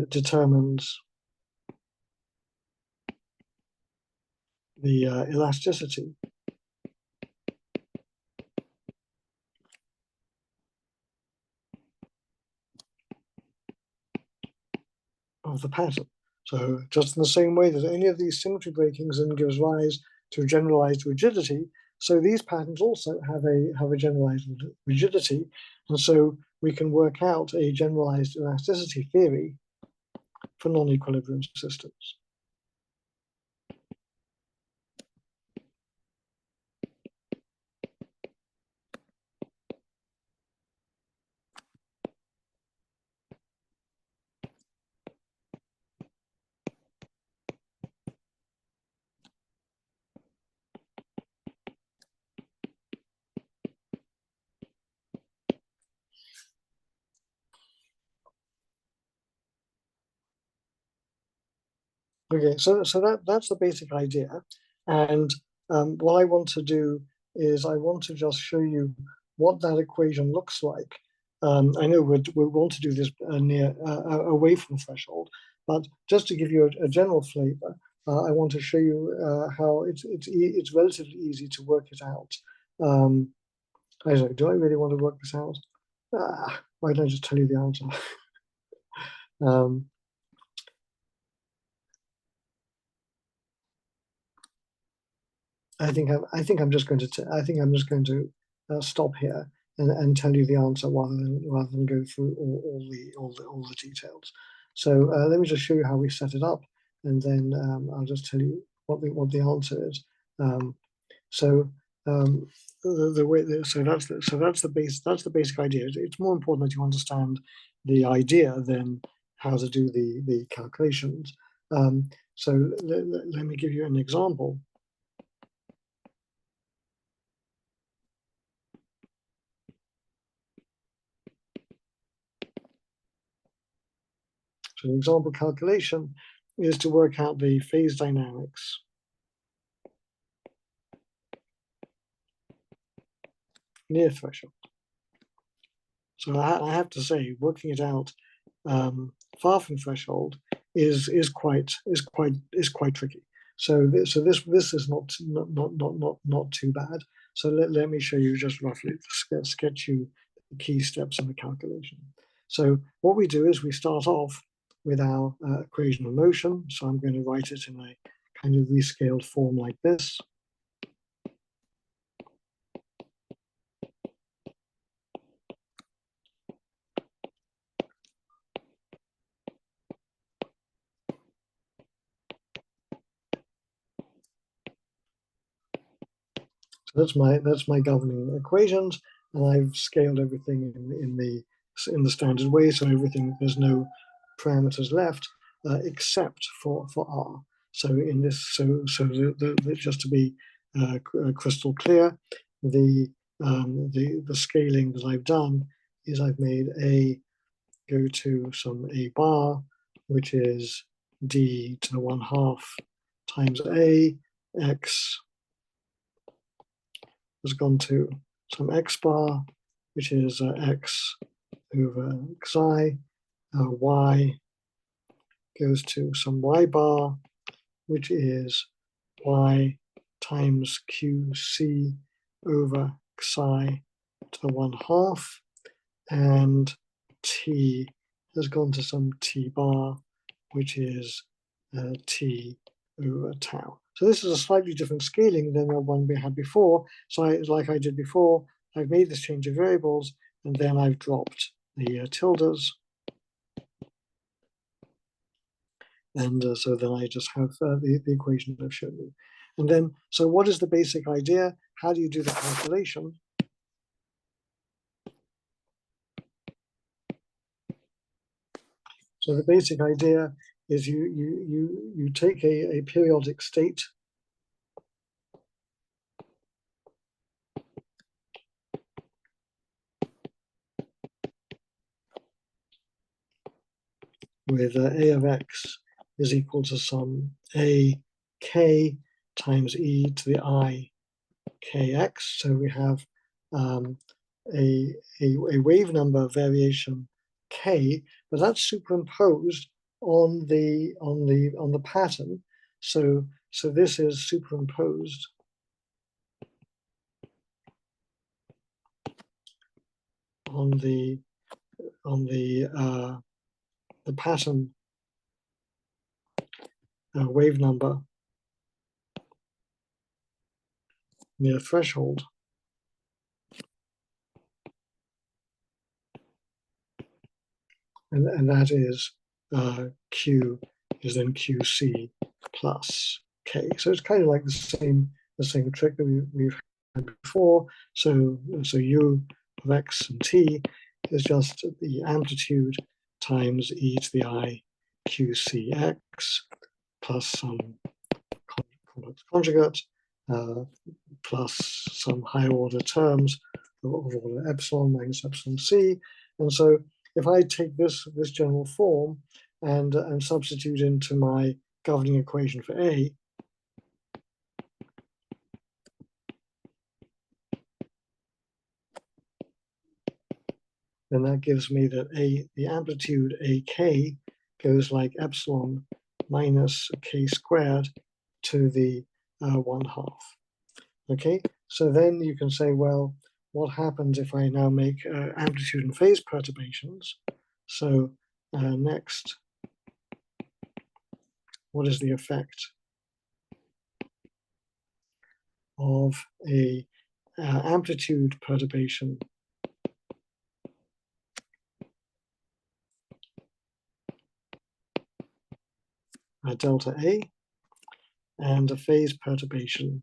determines the elasticity of the pattern. So just in the same way that any of these symmetry breakings then gives rise to generalized rigidity, so these patterns also have a generalized rigidity, and so we can work out a generalized elasticity theory for non-equilibrium systems. Okay, so that's the basic idea, and what I want to do is I want to just show you what that equation looks like. I know we want to do this away from threshold, but just to give you a general flavor, I want to show you how it's relatively easy to work it out. I don't know, do I really want to work this out? Why don't I just tell you the answer? I think I'm just going to stop here and tell you the answer rather than go through all the details. So let me just show you how we set it up, and then I'll just tell you what the answer is. So the way so that's the basic idea. It's more important that you understand the idea than how to do the calculations. So let me give you an example. So an example calculation is to work out the phase dynamics near threshold. So I have to say, working it out far from threshold is quite tricky. So this is not too bad. So let me show you just roughly, sketch you the key steps in the calculation. So what we do is we start off with our equation of motion. So I'm going to write it in a kind of rescaled form like this. So that's my governing equations, and I've scaled everything in the standard way, so everything, there's no parameters left except for R. So just to be crystal clear, the the scaling that I've done is I've made A go to some A bar, which is D to the 1/2 times A. X has gone to some X bar, which is X over Xi. Y goes to some Y bar, which is Y times QC over Xi to the 1/2. And T has gone to some T bar, which is T over tau. So this is a slightly different scaling than the one we had before. So like I did before, I've made this change of variables, and then I've dropped the tildes. And so then I just have the equation I've shown you. And then, so what is the basic idea? How do you do the calculation? So the basic idea is you take a periodic state with A of X is equal to some A K times E to the I Kx. So we have a wave number variation K, but that's superimposed on the pattern. So this is superimposed on the pattern wave number near threshold. And that is Q is then QC plus K. So it's kind of like the same trick that we've had before. So U of X and T is just the amplitude times E to the I QCX plus some complex conjugate plus some higher order terms of order epsilon minus epsilon C. And so if I take this general form and substitute into my governing equation for A, then that gives me that the amplitude AK goes like epsilon minus K squared to the 1/2. Okay, so then you can say, well, what happens if I now make amplitude and phase perturbations? So next, what is the effect of a amplitude perturbation delta A and a phase perturbation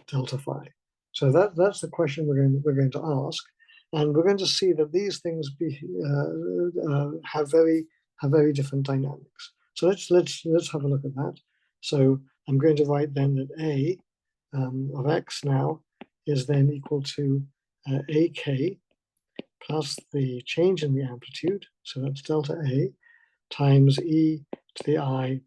delta phi? So that's the question we're going to ask, and we're going to see that these things have very different dynamics. So let's have a look at that. So I'm going to write then that A of X now is then equal to AK plus the change in the amplitude, so that's delta A, times E to the I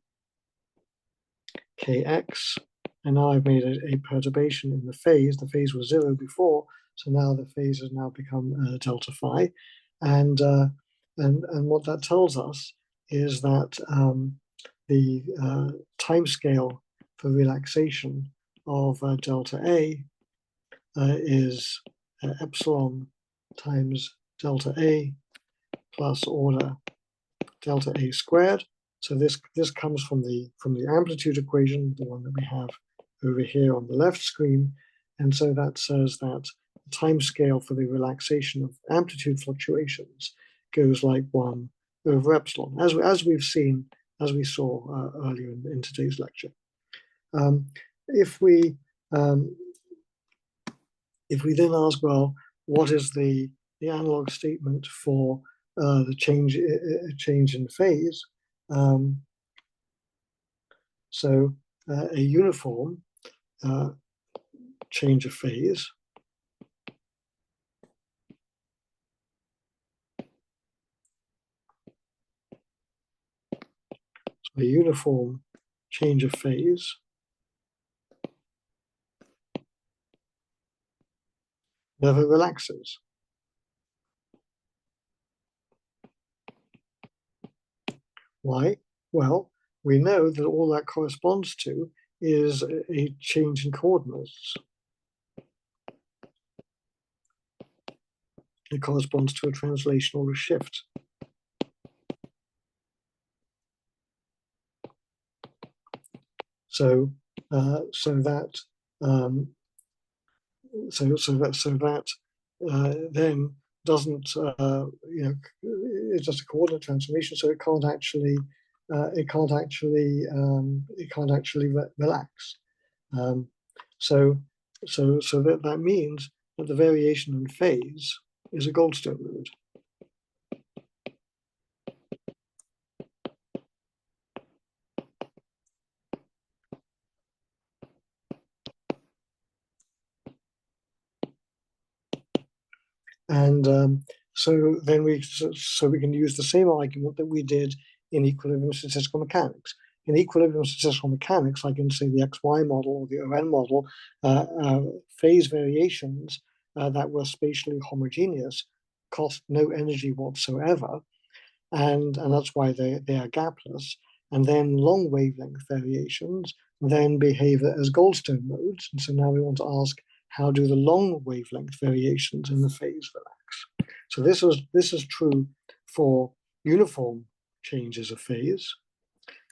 Kx. And now I've made a perturbation in the phase. The phase was 0 before, so now the phase has now become delta phi. And what that tells us is that the time scale for relaxation of delta A is epsilon times delta A plus order delta A squared. So this comes from the amplitude equation, the one that we have over here on the left screen. And so that says that the time scale for the relaxation of amplitude fluctuations goes like 1 over epsilon, as we saw earlier in today's lecture. If we then ask, well, what is the analog statement for the change in phase? So a uniform change of phase a uniform change of phase never relaxes. Why? Well, we know that all that corresponds to is a change in coordinates. It corresponds to a translational shift. So that then doesn't it's just a coordinate transformation, so it can't actually relax. So that means that the variation in phase is a Goldstone mode. And so we can use the same argument that we did in equilibrium statistical mechanics. In equilibrium statistical mechanics, like in, say, the XY model or the ON model, phase variations that were spatially homogeneous cost no energy whatsoever, and that's why they are gapless. And then long wavelength variations then behave as Goldstone modes. And so now we want to ask, how do the long wavelength variations in the phase relax? So this is true for uniform changes of phase.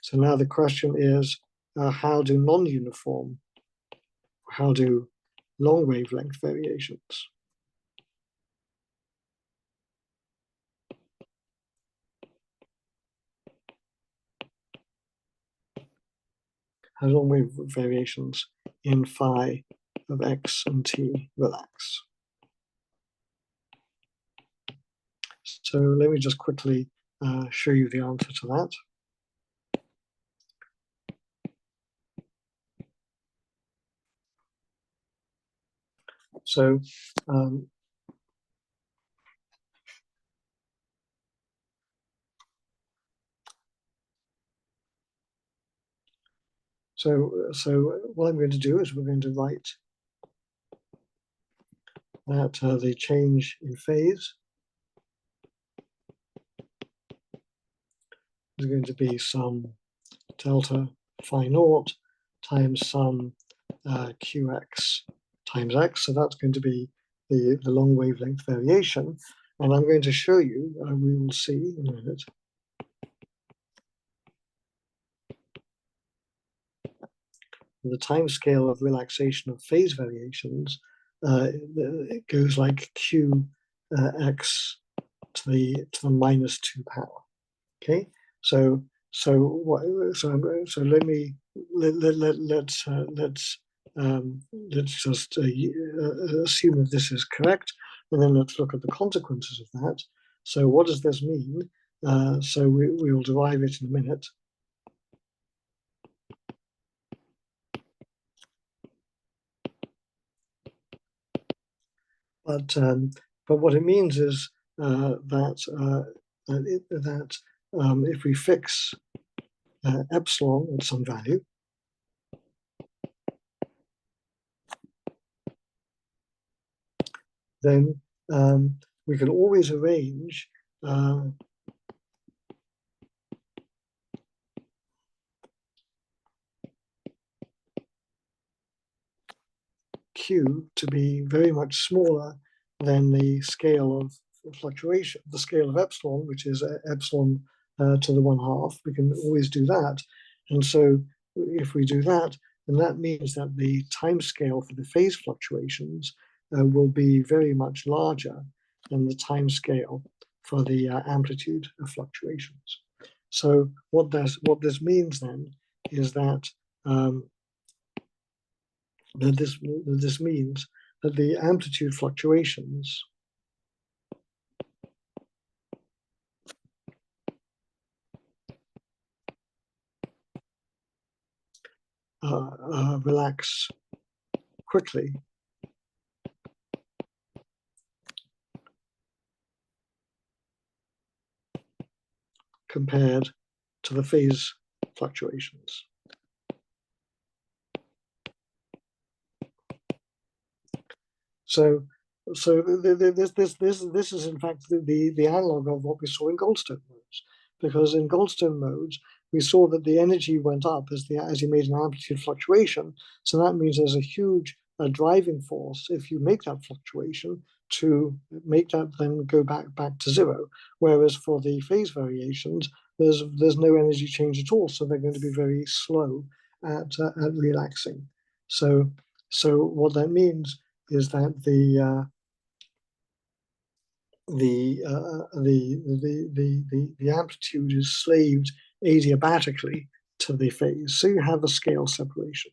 So now the question is, how do long wavelength variations? How do long wave variations in phi of x and t relax? So let me just quickly show you the answer to that. So so what I'm going to do is we're going to write that the change in phase is going to be some delta phi naught times some qx times x. So that's going to be the long wavelength variation. And I'm going to show you, we will see in a minute, the time scale of relaxation of phase variations, it goes like q x to the -2 power. Okay, so let me let's just assume that this is correct, and then let's look at the consequences of that. So what does this mean? So we will derive it in a minute. But what it means is that if we fix epsilon at some value, then we can always arrange Q to be very much smaller than the scale of fluctuation, the scale of epsilon, which is epsilon to the 1/2. We can always do that. And so if we do that, then that means that the time scale for the phase fluctuations will be very much larger than the time scale for the amplitude of fluctuations. So what this means then is that this means that the amplitude fluctuations relax quickly compared to the phase fluctuations. So this is in fact the analog of what we saw in Goldstone modes, because in Goldstone modes we saw that the energy went up as you made an amplitude fluctuation. So that means there's a huge driving force if you make that fluctuation to make that then go back to zero. Whereas for the phase variations, there's no energy change at all, so they're going to be very slow at relaxing. So what that means is that the amplitude is slaved adiabatically to the phase, so you have a scale separation.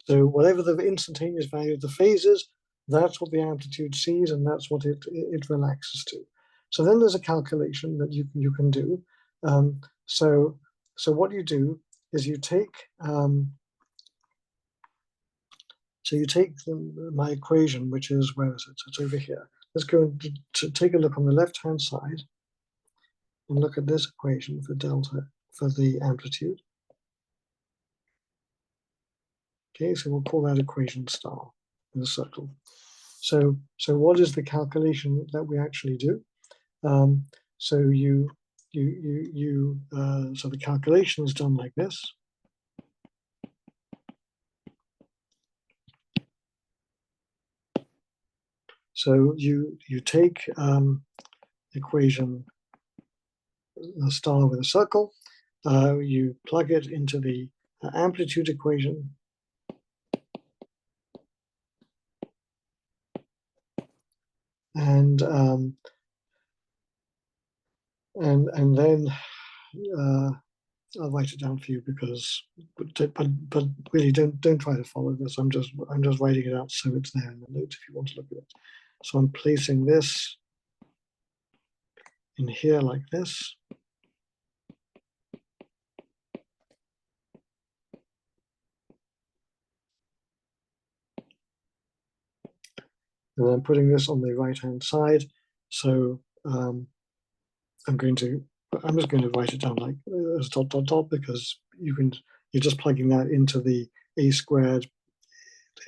So whatever the instantaneous value of the phase is, that's what the amplitude sees, and that's what it relaxes to. So then there's a calculation that you can do. So what you do is you take my equation, which is, where is it? It's over here. Let's go to take a look on the left-hand side and look at this equation for delta, for the amplitude. Okay, so we'll call that equation star in a circle. So what is the calculation that we actually do? So so the calculation is done like this. So you take equation a star with a circle, you plug it into the amplitude equation, and then I'll write it down for you, because but really don't try to follow this. I'm just writing it out so it's there in the notes if you want to look at it. So I'm placing this in here like this. And I'm putting this on the right-hand side. So I'm just going to write it down like as dot dot dot, because you're just plugging that into the a squared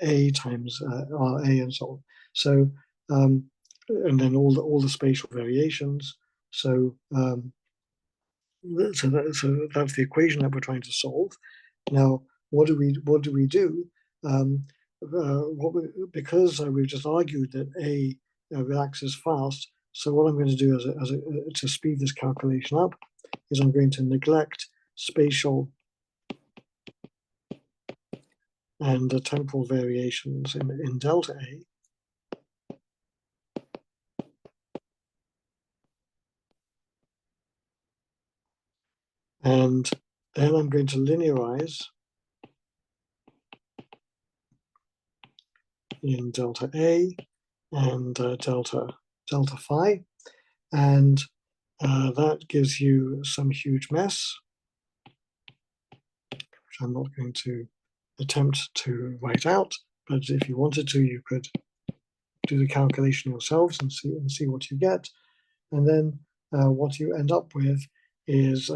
a times RA and so on. So and then all the spatial variations. So so that's the equation that we're trying to solve. Now, what do we do? Because we've just argued that A relaxes fast. So what I'm going to do to speed this calculation up is I'm going to neglect spatial and temporal variations in delta A. And then I'm going to linearize in delta A and delta phi, and that gives you some huge mess, which I'm not going to attempt to write out, but if you wanted to, you could do the calculation yourselves and see what you get. And then what you end up with is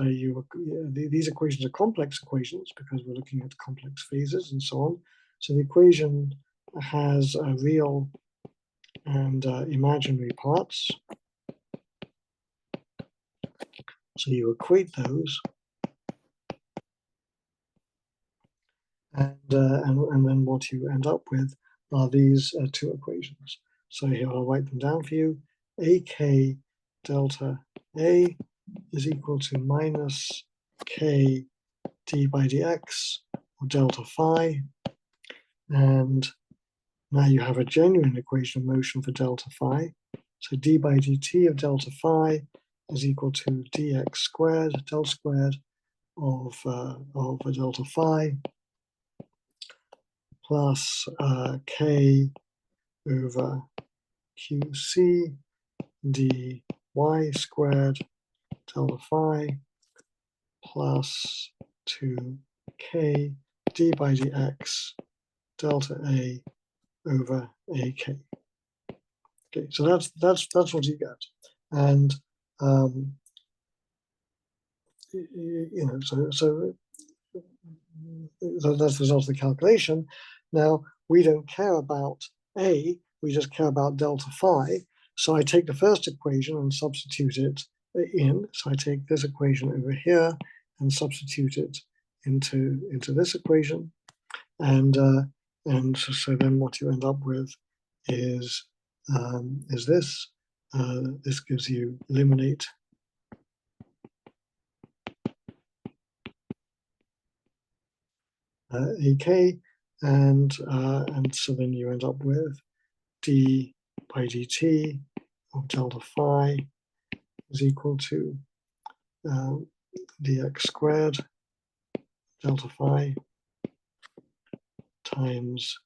these equations are complex equations because we're looking at complex phases and so on. So the equation has real and imaginary parts. So you equate those, and then what you end up with are these two equations. So here I'll write them down for you. AK delta A is equal to minus K d by dx, or delta phi. And now you have a genuine equation of motion for delta phi. So d by dt of delta phi is equal to dx squared, del squared of a delta phi plus k over qc dy squared delta phi plus 2k d by dx delta a over ak. Okay, so that's what you get, and so that's the result of the calculation. Now we don't care about a, we just care about delta phi. So I take the first equation and substitute it in. So I take this equation over here and substitute it into this equation, and so then what you end up with is this. This gives you eliminate ak, and so then you end up with d by dt of delta phi is equal to dx squared delta phi times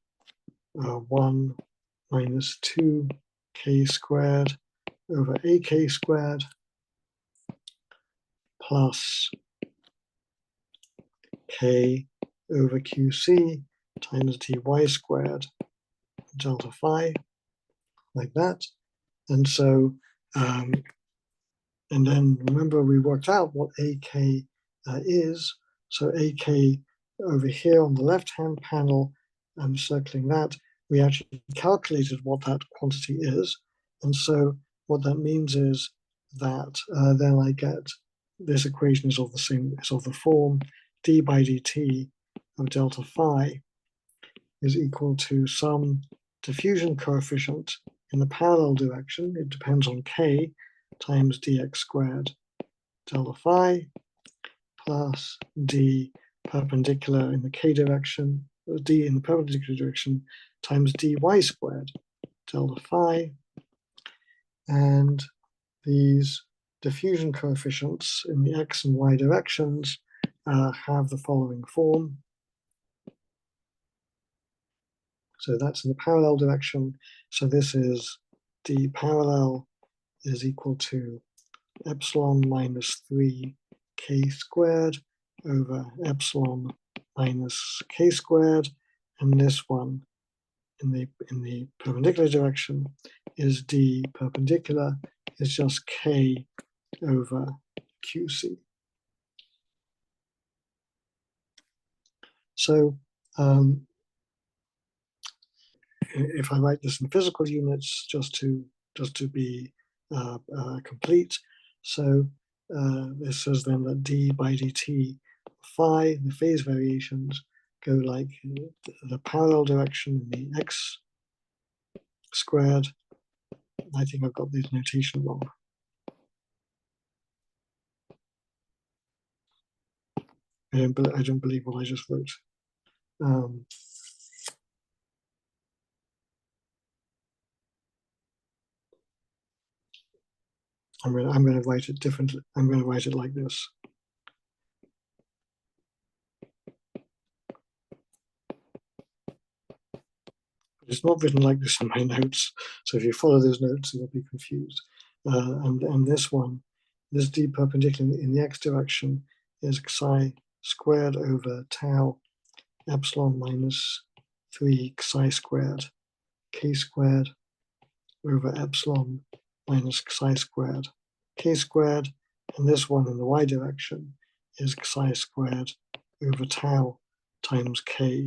1 minus 2k squared over ak squared plus k over qc times dy squared delta phi, like that. And so, and then remember we worked out what ak is. So ak over here on the left-hand panel, I'm circling that, we actually calculated what that quantity is. And so what that means is that then I get this equation is of the form d by dt of delta phi is equal to some diffusion coefficient in the parallel direction. It depends on k times dx squared delta phi plus d perpendicular in the k direction, d in the perpendicular direction times dy squared delta phi. And these diffusion coefficients in the x and y directions have the following form. So that's in the parallel direction. So this is d parallel is equal to epsilon minus 3k squared over epsilon minus k squared. And this one in the perpendicular direction is d perpendicular is just k over qc. So if I write this in physical units, just to be complete, so this says then that d by dt phi, the phase variations, go like the parallel direction in the x squared. I think I've got this notation wrong. I don't believe what I just wrote. I'm going to write it differently. I'm going to write it like this. It's not written like this in my notes, so if you follow those notes, you'll be confused. And this one, this d perpendicular in the x direction is psi squared over tau epsilon minus 3 psi squared k squared over epsilon minus psi squared k squared, and this one in the y direction is psi squared over tau times k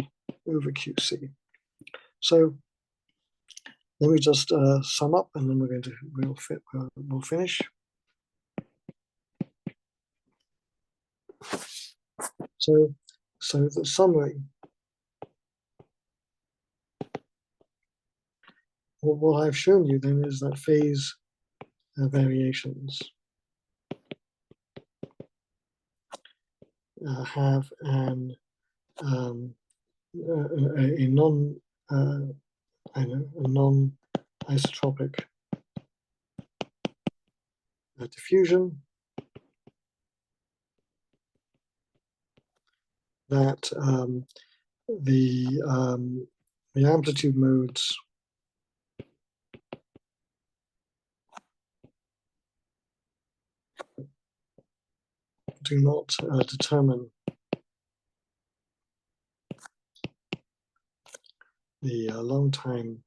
over qc. So let me just sum up, and then we'll finish. So the summary. What I've shown you then is that phase variations have a non-isotropic diffusion, that the amplitude modes do not determine the long time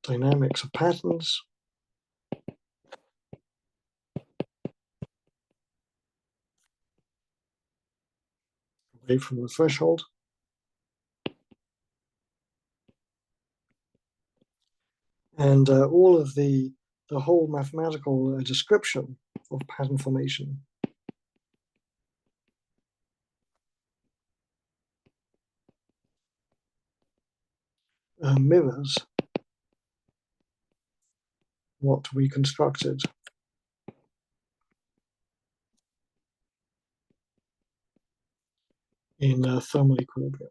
dynamics of patterns away from the threshold. And all of the whole mathematical description of pattern formation mirrors what we constructed in thermal equilibrium,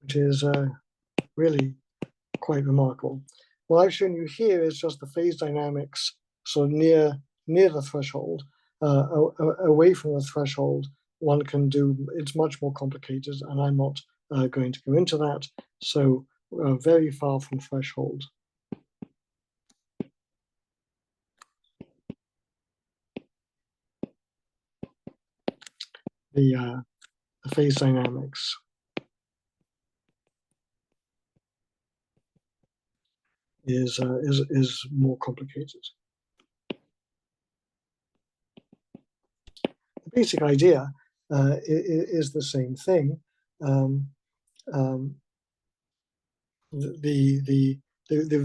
which is really quite remarkable. What I've shown you here is just the phase dynamics, so near the threshold. Away from the threshold, one can do, it's much more complicated, and I'm not going to go into that. So very far from threshold. The phase dynamics is more complicated. The basic idea is the same thing. The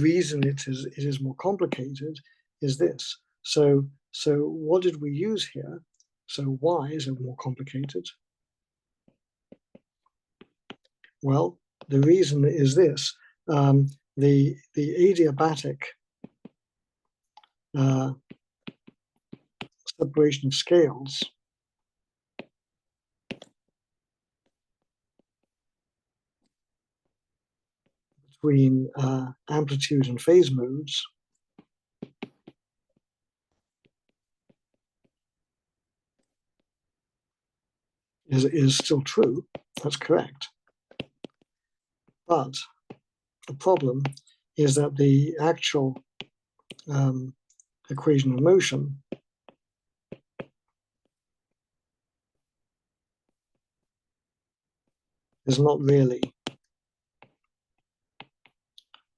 reason it is more complicated is this. So what did we use here? So why is it more complicated? Well, the reason is this. The adiabatic separation of scales between amplitude and phase modes is still true. That's correct. But the problem is that the actual equation of motion is not really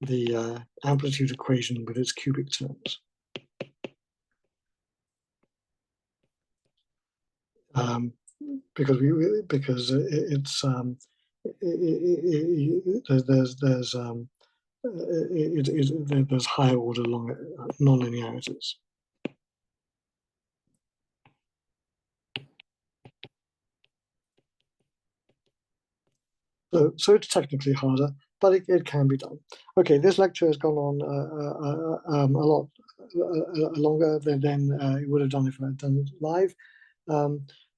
the amplitude equation with its cubic terms. Because it's there's higher order nonlinearities. So it's technically harder, but it can be done. Okay, this lecture has gone on a lot longer than it would have done if I had done it live.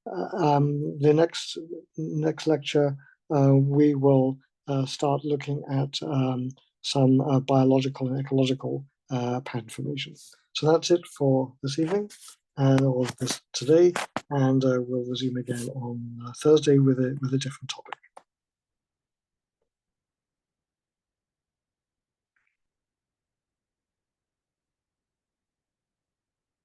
The next lecture, we will start looking at some biological and ecological pattern formation. So that's it for this evening, or this today, and we'll resume again on Thursday with a different topic.